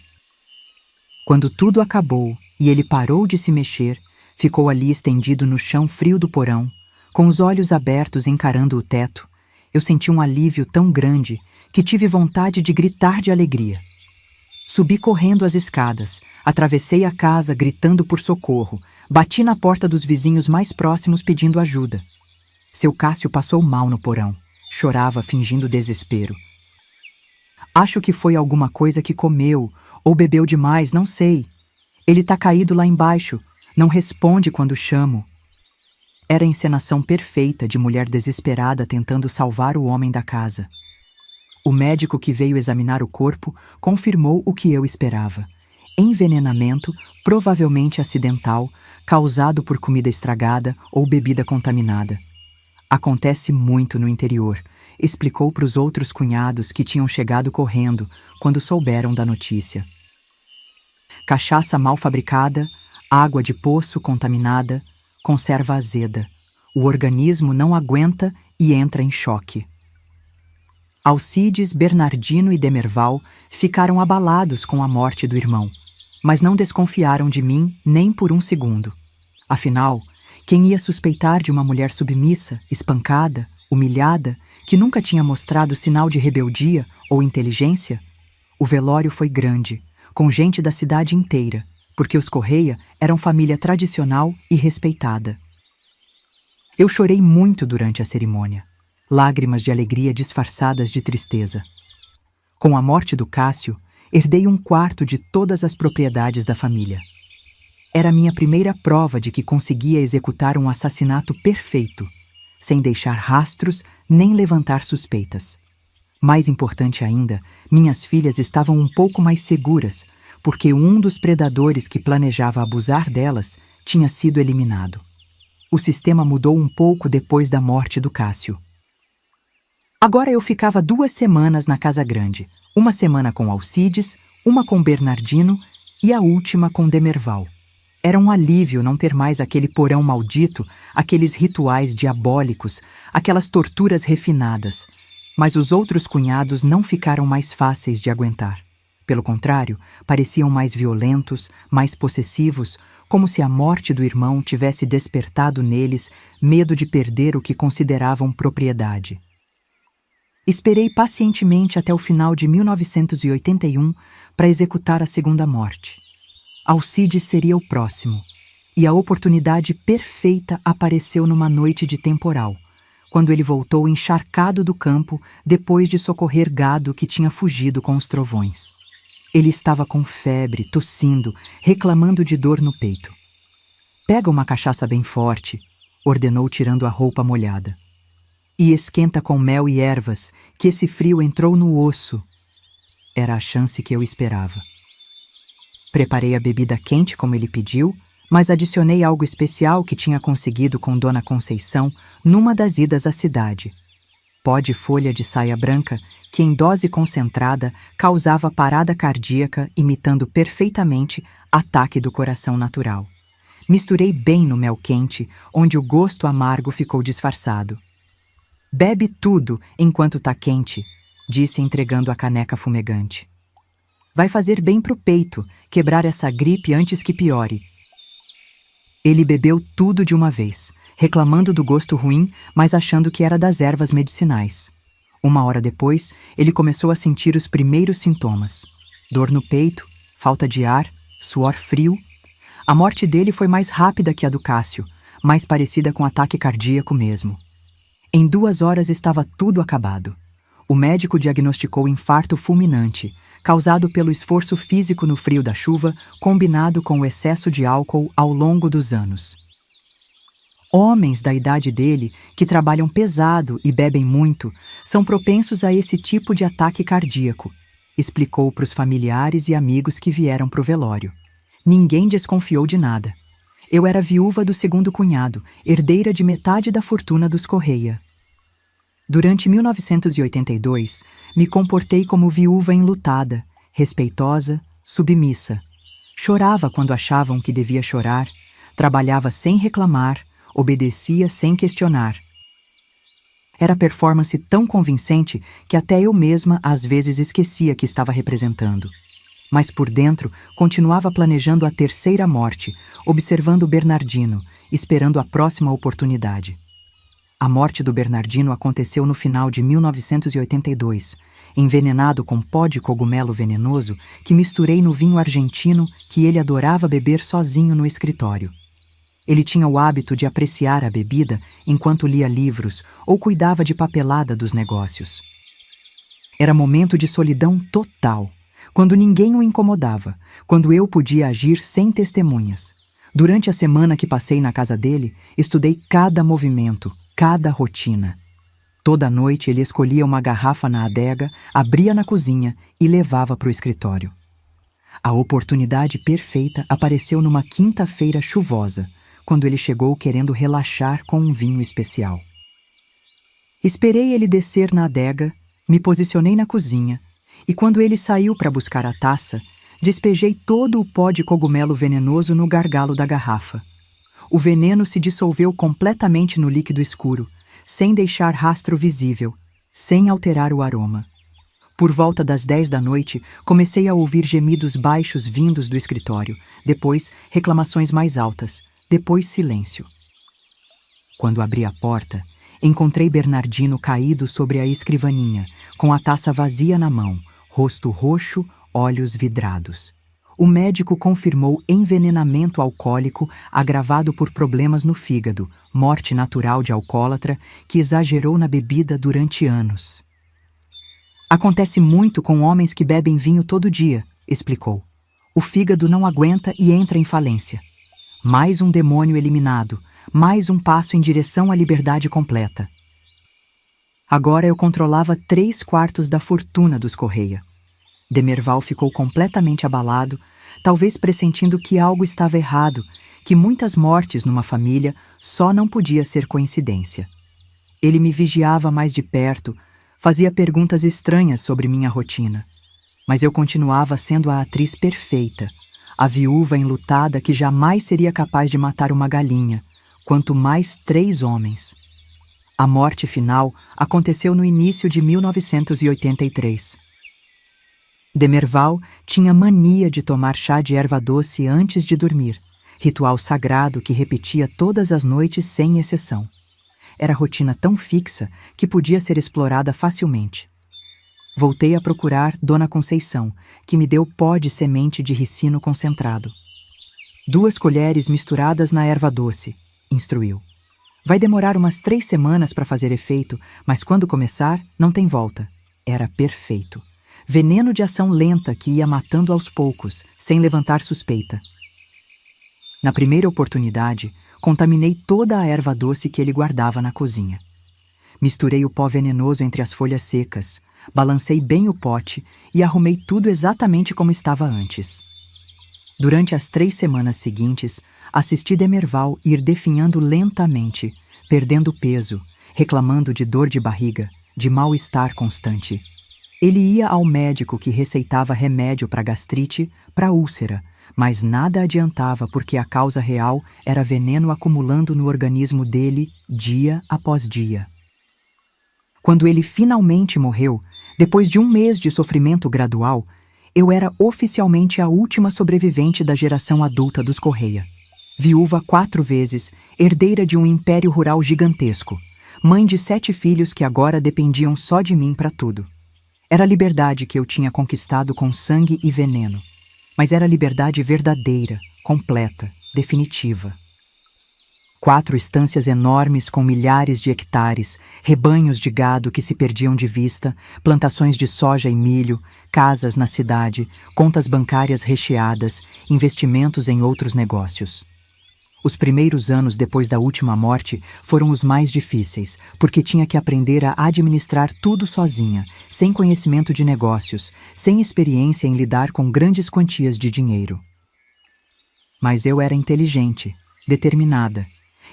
Quando tudo acabou e ele parou de se mexer, ficou ali estendido no chão frio do porão, com os olhos abertos encarando o teto, eu senti um alívio tão grande que tive vontade de gritar de alegria. Subi correndo as escadas, atravessei a casa gritando por socorro, bati na porta dos vizinhos mais próximos pedindo ajuda. Seu Cássio passou mal no porão, chorava fingindo desespero. "Acho que foi alguma coisa que comeu, ou bebeu demais, não sei. Ele tá caído lá embaixo, não responde quando chamo." Era a encenação perfeita de mulher desesperada tentando salvar o homem da casa. O médico que veio examinar o corpo confirmou o que eu esperava. Envenenamento, provavelmente acidental, causado por comida estragada ou bebida contaminada. Acontece muito no interior, explicou para os outros cunhados que tinham chegado correndo quando souberam da notícia. Cachaça mal fabricada, água de poço contaminada, conserva azeda. O organismo não aguenta e entra em choque. Alcides, Bernardino e Demerval ficaram abalados com a morte do irmão, mas não desconfiaram de mim nem por um segundo. Afinal, quem ia suspeitar de uma mulher submissa, espancada, humilhada, que nunca tinha mostrado sinal de rebeldia ou inteligência? O velório foi grande, com gente da cidade inteira, porque os Correia eram família tradicional e respeitada. Eu chorei muito durante a cerimônia, lágrimas de alegria disfarçadas de tristeza. Com a morte do Cássio, herdei um quarto de todas as propriedades da família. Era a minha primeira prova de que conseguia executar um assassinato perfeito, sem deixar rastros nem levantar suspeitas. Mais importante ainda, minhas filhas estavam um pouco mais seguras, porque um dos predadores que planejava abusar delas tinha sido eliminado. O sistema mudou um pouco depois da morte do Cássio. Agora eu ficava 2 semanas na Casa Grande, uma semana com Alcides, uma com Bernardino e a última com Demerval. Era um alívio não ter mais aquele porão maldito, aqueles rituais diabólicos, aquelas torturas refinadas. Mas os outros cunhados não ficaram mais fáceis de aguentar. Pelo contrário, pareciam mais violentos, mais possessivos, como se a morte do irmão tivesse despertado neles medo de perder o que consideravam propriedade. Esperei pacientemente até o final de 1981 para executar a segunda morte. Alcides seria o próximo, e a oportunidade perfeita apareceu numa noite de temporal, quando ele voltou encharcado do campo depois de socorrer gado que tinha fugido com os trovões. Ele estava com febre, tossindo, reclamando de dor no peito. "Pega uma cachaça bem forte", ordenou tirando a roupa molhada. "E esquenta com mel e ervas, que esse frio entrou no osso." Era a chance que eu esperava. Preparei a bebida quente como ele pediu, mas adicionei algo especial que tinha conseguido com Dona Conceição numa das idas à cidade. Pó de folha de saia branca que em dose concentrada causava parada cardíaca, imitando perfeitamente ataque do coração natural. Misturei bem no mel quente, onde o gosto amargo ficou disfarçado. "Bebe tudo enquanto tá quente", disse entregando a caneca fumegante. "Vai fazer bem pro peito, quebrar essa gripe antes que piore." Ele bebeu tudo de uma vez, reclamando do gosto ruim, mas achando que era das ervas medicinais. 1 hora depois, ele começou a sentir os primeiros sintomas: dor no peito, falta de ar, suor frio. A morte dele foi mais rápida que a do Cássio, mais parecida com ataque cardíaco mesmo. Em 2 horas estava tudo acabado. O médico diagnosticou infarto fulminante, causado pelo esforço físico no frio da chuva, combinado com o excesso de álcool ao longo dos anos. Homens da idade dele, que trabalham pesado e bebem muito, são propensos a esse tipo de ataque cardíaco, explicou para os familiares e amigos que vieram para o velório. Ninguém desconfiou de nada. Eu era viúva do segundo cunhado, herdeira de metade da fortuna dos Correia. Durante 1982, me comportei como viúva enlutada, respeitosa, submissa. Chorava quando achavam que devia chorar, trabalhava sem reclamar, obedecia sem questionar. Era performance tão convincente que até eu mesma às vezes esquecia que estava representando. Mas por dentro continuava planejando a terceira morte, observando Bernardino, esperando a próxima oportunidade. A morte do Bernardino aconteceu no final de 1982, envenenado com pó de cogumelo venenoso que misturei no vinho argentino que ele adorava beber sozinho no escritório. Ele tinha o hábito de apreciar a bebida enquanto lia livros ou cuidava de papelada dos negócios. Era momento de solidão total, quando ninguém o incomodava, quando eu podia agir sem testemunhas. Durante a semana que passei na casa dele, estudei cada movimento, cada rotina. Toda noite ele escolhia uma garrafa na adega, abria na cozinha e levava para o escritório. A oportunidade perfeita apareceu numa quinta-feira chuvosa, quando ele chegou querendo relaxar com um vinho especial. Esperei ele descer na adega, me posicionei na cozinha e, quando ele saiu para buscar a taça, despejei todo o pó de cogumelo venenoso no gargalo da garrafa. O veneno se dissolveu completamente no líquido escuro, sem deixar rastro visível, sem alterar o aroma. Por volta das 10 da noite, comecei a ouvir gemidos baixos vindos do escritório, depois reclamações mais altas, depois silêncio. Quando abri a porta, encontrei Bernardino caído sobre a escrivaninha, com a taça vazia na mão, rosto roxo, olhos vidrados. O médico confirmou envenenamento alcoólico agravado por problemas no fígado, morte natural de alcoólatra que exagerou na bebida durante anos. Acontece muito com homens que bebem vinho todo dia, explicou. O fígado não aguenta e entra em falência. Mais um demônio eliminado, mais um passo em direção à liberdade completa. Agora eu controlava 3/4 da fortuna dos Correia. Demerval ficou completamente abalado, talvez pressentindo que algo estava errado, que muitas mortes numa família só não podia ser coincidência. Ele me vigiava mais de perto, fazia perguntas estranhas sobre minha rotina. Mas eu continuava sendo a atriz perfeita, a viúva enlutada que jamais seria capaz de matar uma galinha, quanto mais 3 homens. A morte final aconteceu no início de 1983. Demerval tinha mania de tomar chá de erva doce antes de dormir, ritual sagrado que repetia todas as noites sem exceção. Era rotina tão fixa que podia ser explorada facilmente. Voltei a procurar Dona Conceição, que me deu pó de semente de ricino concentrado. 2 colheres misturadas na erva doce, instruiu. Vai demorar umas 3 semanas para fazer efeito, mas quando começar, não tem volta. Era perfeito. Veneno de ação lenta que ia matando aos poucos, sem levantar suspeita. Na primeira oportunidade, contaminei toda a erva doce que ele guardava na cozinha. Misturei o pó venenoso entre as folhas secas, balancei bem o pote e arrumei tudo exatamente como estava antes. Durante as 3 semanas seguintes, assisti Demerval ir definhando lentamente, perdendo peso, reclamando de dor de barriga, de mal-estar constante. Ele ia ao médico que receitava remédio para gastrite, para úlcera, mas nada adiantava porque a causa real era veneno acumulando no organismo dele dia após dia. Quando ele finalmente morreu, depois de 1 mês de sofrimento gradual, eu era oficialmente a última sobrevivente da geração adulta dos Correia. Viúva 4 vezes, herdeira de um império rural gigantesco, mãe de 7 filhos que agora dependiam só de mim para tudo. Era a liberdade que eu tinha conquistado com sangue e veneno, mas era a liberdade verdadeira, completa, definitiva. 4 estâncias enormes com milhares de hectares, rebanhos de gado que se perdiam de vista, plantações de soja e milho, casas na cidade, contas bancárias recheadas, investimentos em outros negócios. Os primeiros anos depois da última morte foram os mais difíceis, porque tinha que aprender a administrar tudo sozinha, sem conhecimento de negócios, sem experiência em lidar com grandes quantias de dinheiro. Mas eu era inteligente, determinada,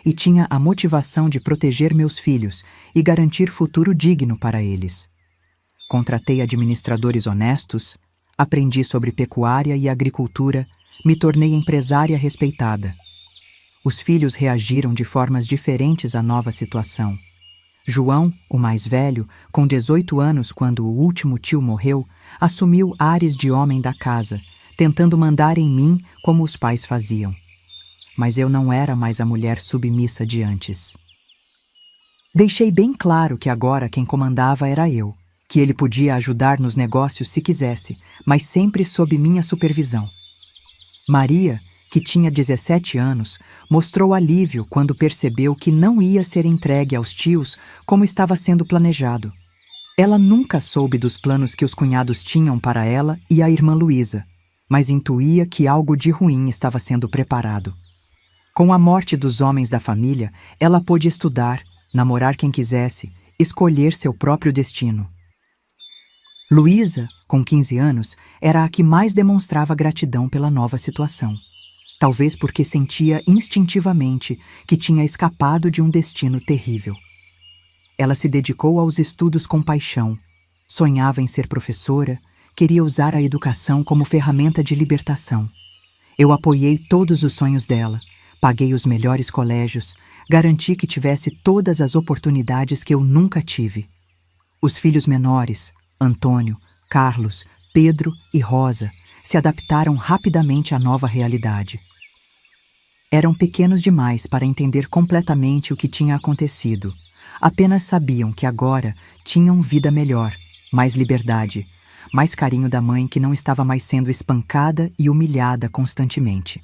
e tinha a motivação de proteger meus filhos e garantir futuro digno para eles. Contratei administradores honestos, aprendi sobre pecuária e agricultura, me tornei empresária respeitada. Os filhos reagiram de formas diferentes à nova situação. João, o mais velho, com 18 anos quando o último tio morreu, assumiu ares de homem da casa, tentando mandar em mim como os pais faziam. Mas eu não era mais a mulher submissa de antes. Deixei bem claro que agora quem comandava era eu, que ele podia ajudar nos negócios se quisesse, mas sempre sob minha supervisão. Maria, que tinha 17 anos, mostrou alívio quando percebeu que não ia ser entregue aos tios como estava sendo planejado. Ela nunca soube dos planos que os cunhados tinham para ela e a irmã Luísa, mas intuía que algo de ruim estava sendo preparado. Com a morte dos homens da família, ela pôde estudar, namorar quem quisesse, escolher seu próprio destino. Luísa, com 15 anos, era a que mais demonstrava gratidão pela nova situação. Talvez porque sentia instintivamente que tinha escapado de um destino terrível. Ela se dedicou aos estudos com paixão, sonhava em ser professora, queria usar a educação como ferramenta de libertação. Eu apoiei todos os sonhos dela, paguei os melhores colégios, garanti que tivesse todas as oportunidades que eu nunca tive. Os filhos menores, Antônio, Carlos, Pedro e Rosa, se adaptaram rapidamente à nova realidade. Eram pequenos demais para entender completamente o que tinha acontecido. Apenas sabiam que agora tinham vida melhor, mais liberdade, mais carinho da mãe que não estava mais sendo espancada e humilhada constantemente.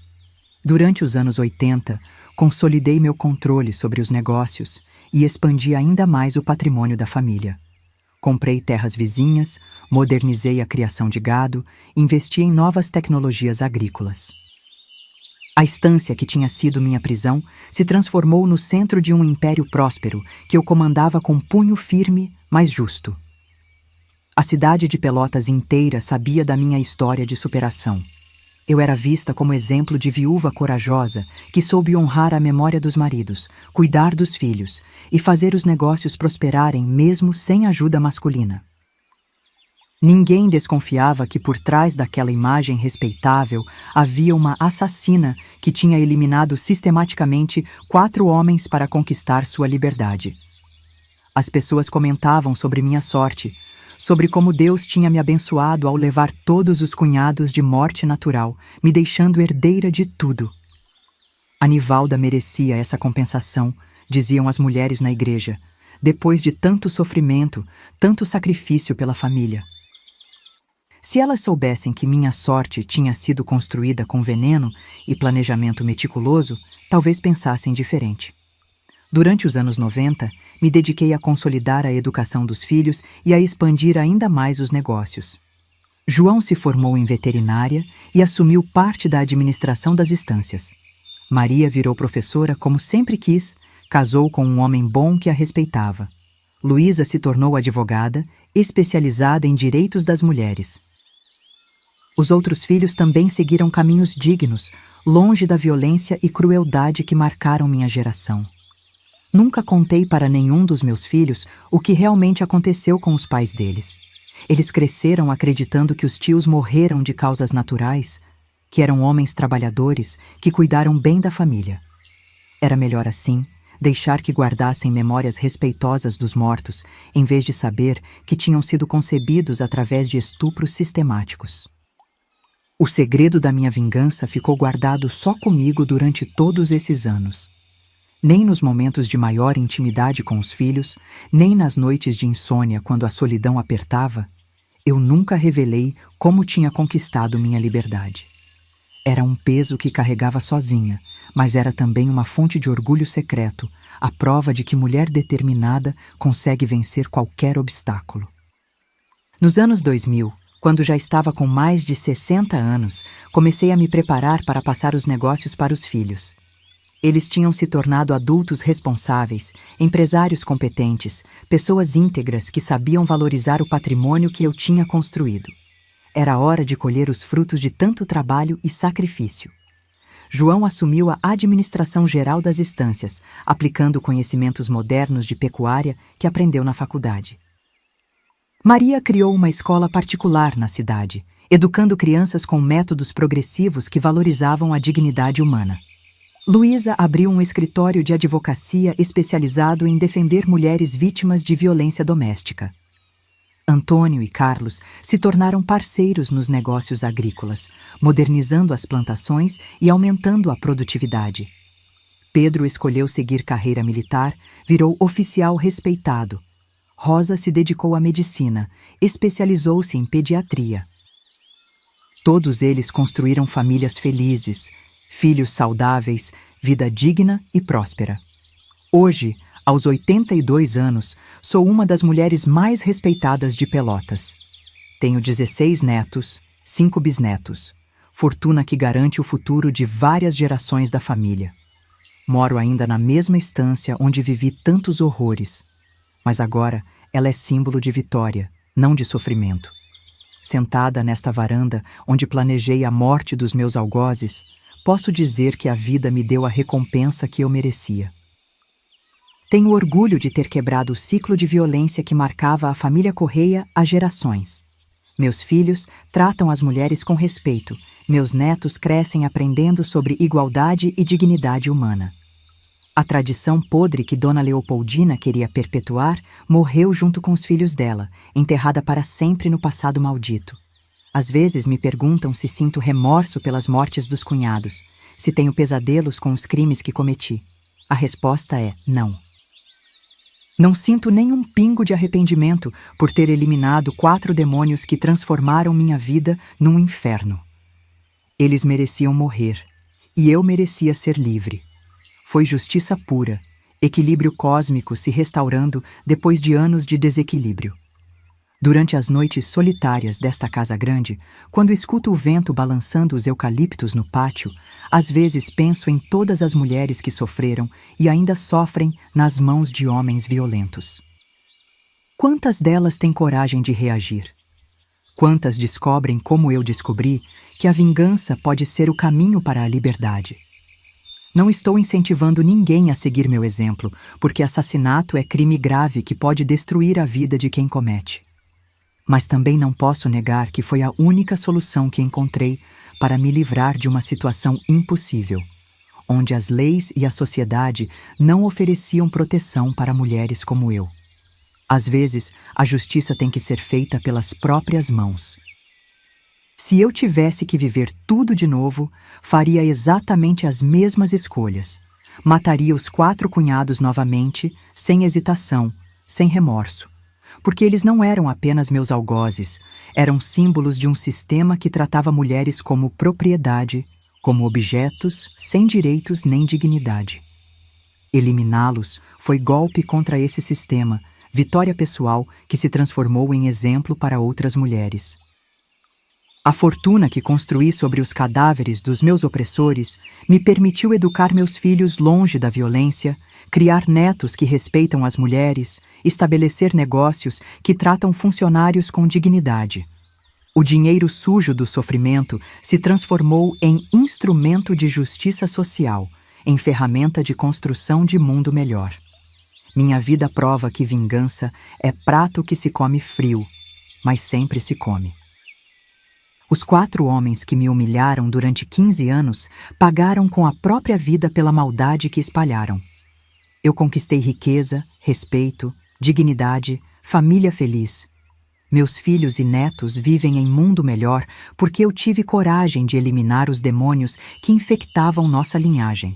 Durante os anos 80, consolidei meu controle sobre os negócios e expandi ainda mais o patrimônio da família. Comprei terras vizinhas, modernizei a criação de gado, investi em novas tecnologias agrícolas. A estância que tinha sido minha prisão se transformou no centro de um império próspero que eu comandava com punho firme, mas justo. A cidade de Pelotas inteira sabia da minha história de superação. Eu era vista como exemplo de viúva corajosa que soube honrar a memória dos maridos, cuidar dos filhos e fazer os negócios prosperarem mesmo sem ajuda masculina. Ninguém desconfiava que por trás daquela imagem respeitável havia uma assassina que tinha eliminado sistematicamente 4 homens para conquistar sua liberdade. As pessoas comentavam sobre minha sorte, sobre como Deus tinha me abençoado ao levar todos os cunhados de morte natural, me deixando herdeira de tudo. Anivalda merecia essa compensação, diziam as mulheres na igreja, depois de tanto sofrimento, tanto sacrifício pela família. Se elas soubessem que minha sorte tinha sido construída com veneno e planejamento meticuloso, talvez pensassem diferente. Durante os anos 90, me dediquei a consolidar a educação dos filhos e a expandir ainda mais os negócios. João se formou em veterinária e assumiu parte da administração das estâncias. Maria virou professora como sempre quis, casou com um homem bom que a respeitava. Luísa se tornou advogada, especializada em direitos das mulheres. Os outros filhos também seguiram caminhos dignos, longe da violência e crueldade que marcaram minha geração. Nunca contei para nenhum dos meus filhos o que realmente aconteceu com os pais deles. Eles cresceram acreditando que os tios morreram de causas naturais, que eram homens trabalhadores que cuidaram bem da família. Era melhor assim, deixar que guardassem memórias respeitosas dos mortos, em vez de saber que tinham sido concebidos através de estupros sistemáticos. O segredo da minha vingança ficou guardado só comigo durante todos esses anos. Nem nos momentos de maior intimidade com os filhos, nem nas noites de insônia quando a solidão apertava, eu nunca revelei como tinha conquistado minha liberdade. Era um peso que carregava sozinha, mas era também uma fonte de orgulho secreto, a prova de que mulher determinada consegue vencer qualquer obstáculo. Nos anos 2000, quando já estava com mais de 60 anos, comecei a me preparar para passar os negócios para os filhos. Eles tinham se tornado adultos responsáveis, empresários competentes, pessoas íntegras que sabiam valorizar o patrimônio que eu tinha construído. Era hora de colher os frutos de tanto trabalho e sacrifício. João assumiu a administração geral das estâncias, aplicando conhecimentos modernos de pecuária que aprendeu na faculdade. Maria criou uma escola particular na cidade, educando crianças com métodos progressivos que valorizavam a dignidade humana. Luísa abriu um escritório de advocacia especializado em defender mulheres vítimas de violência doméstica. Antônio e Carlos se tornaram parceiros nos negócios agrícolas, modernizando as plantações e aumentando a produtividade. Pedro escolheu seguir carreira militar, virou oficial respeitado. Rosa se dedicou à medicina, especializou-se em pediatria. Todos eles construíram famílias felizes, filhos saudáveis, vida digna e próspera. Hoje, aos 82 anos, sou uma das mulheres mais respeitadas de Pelotas. Tenho 16 netos, 5 bisnetos, fortuna que garante o futuro de várias gerações da família. Moro ainda na mesma estância onde vivi tantos horrores. Mas agora ela é símbolo de vitória, não de sofrimento. Sentada nesta varanda onde planejei a morte dos meus algozes, posso dizer que a vida me deu a recompensa que eu merecia. Tenho orgulho de ter quebrado o ciclo de violência que marcava a família Correia há gerações. Meus filhos tratam as mulheres com respeito, meus netos crescem aprendendo sobre igualdade e dignidade humana. A tradição podre que Dona Leopoldina queria perpetuar morreu junto com os filhos dela, enterrada para sempre no passado maldito. Às vezes me perguntam se sinto remorso pelas mortes dos cunhados, se tenho pesadelos com os crimes que cometi. A resposta é não. Não sinto nenhum pingo de arrependimento por ter eliminado 4 demônios que transformaram minha vida num inferno. Eles mereciam morrer, e eu merecia ser livre. Foi justiça pura, equilíbrio cósmico se restaurando depois de anos de desequilíbrio. Durante as noites solitárias desta casa grande, quando escuto o vento balançando os eucaliptos no pátio, às vezes penso em todas as mulheres que sofreram e ainda sofrem nas mãos de homens violentos. Quantas delas têm coragem de reagir? Quantas descobrem, como eu descobri, que a vingança pode ser o caminho para a liberdade? Não estou incentivando ninguém a seguir meu exemplo, porque assassinato é crime grave que pode destruir a vida de quem comete. Mas também não posso negar que foi a única solução que encontrei para me livrar de uma situação impossível, onde as leis e a sociedade não ofereciam proteção para mulheres como eu. Às vezes, a justiça tem que ser feita pelas próprias mãos. Se eu tivesse que viver tudo de novo, faria exatamente as mesmas escolhas. Mataria os 4 cunhados novamente, sem hesitação, sem remorso. Porque eles não eram apenas meus algozes, eram símbolos de um sistema que tratava mulheres como propriedade, como objetos, sem direitos nem dignidade. Eliminá-los foi golpe contra esse sistema, vitória pessoal que se transformou em exemplo para outras mulheres. A fortuna que construí sobre os cadáveres dos meus opressores me permitiu educar meus filhos longe da violência, criar netos que respeitam as mulheres, estabelecer negócios que tratam funcionários com dignidade. O dinheiro sujo do sofrimento se transformou em instrumento de justiça social, em ferramenta de construção de mundo melhor. Minha vida prova que vingança é prato que se come frio, mas sempre se come. Os 4 homens que me humilharam durante 15 anos pagaram com a própria vida pela maldade que espalharam. Eu conquistei riqueza, respeito, dignidade, família feliz. Meus filhos e netos vivem em mundo melhor porque eu tive coragem de eliminar os demônios que infectavam nossa linhagem.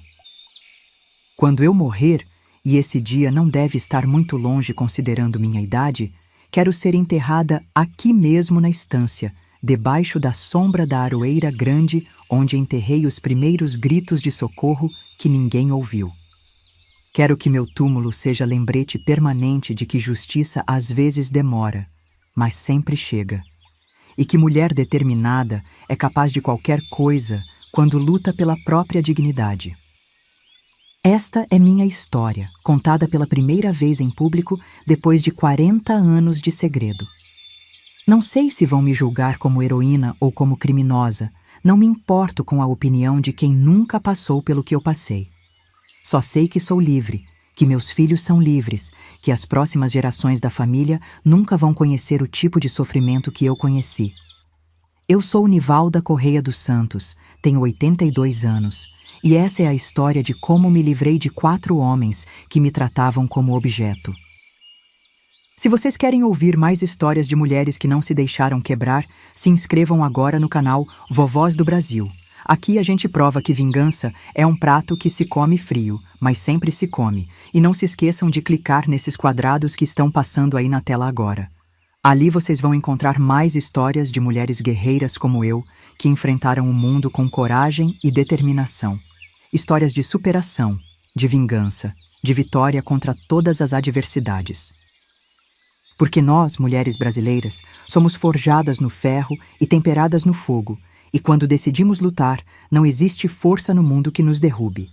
Quando eu morrer, e esse dia não deve estar muito longe considerando minha idade, quero ser enterrada aqui mesmo na estância, debaixo da sombra da aroeira grande onde enterrei os primeiros gritos de socorro que ninguém ouviu. Quero que meu túmulo seja lembrete permanente de que justiça às vezes demora, mas sempre chega, e que mulher determinada é capaz de qualquer coisa quando luta pela própria dignidade. Esta é minha história, contada pela primeira vez em público depois de 40 anos de segredo. Não sei se vão me julgar como heroína ou como criminosa, não me importo com a opinião de quem nunca passou pelo que eu passei. Só sei que sou livre, que meus filhos são livres, que as próximas gerações da família nunca vão conhecer o tipo de sofrimento que eu conheci. Eu sou Nivalda Correia dos Santos, tenho 82 anos, e essa é a história de como me livrei de 4 homens que me tratavam como objeto. Se vocês querem ouvir mais histórias de mulheres que não se deixaram quebrar, se inscrevam agora no canal Vovós do Brasil. Aqui a gente prova que vingança é um prato que se come frio, mas sempre se come. E não se esqueçam de clicar nesses quadrados que estão passando aí na tela agora. Ali vocês vão encontrar mais histórias de mulheres guerreiras como eu, que enfrentaram o mundo com coragem e determinação. Histórias de superação, de vingança, de vitória contra todas as adversidades. Porque nós, mulheres brasileiras, somos forjadas no ferro e temperadas no fogo, e quando decidimos lutar, não existe força no mundo que nos derrube.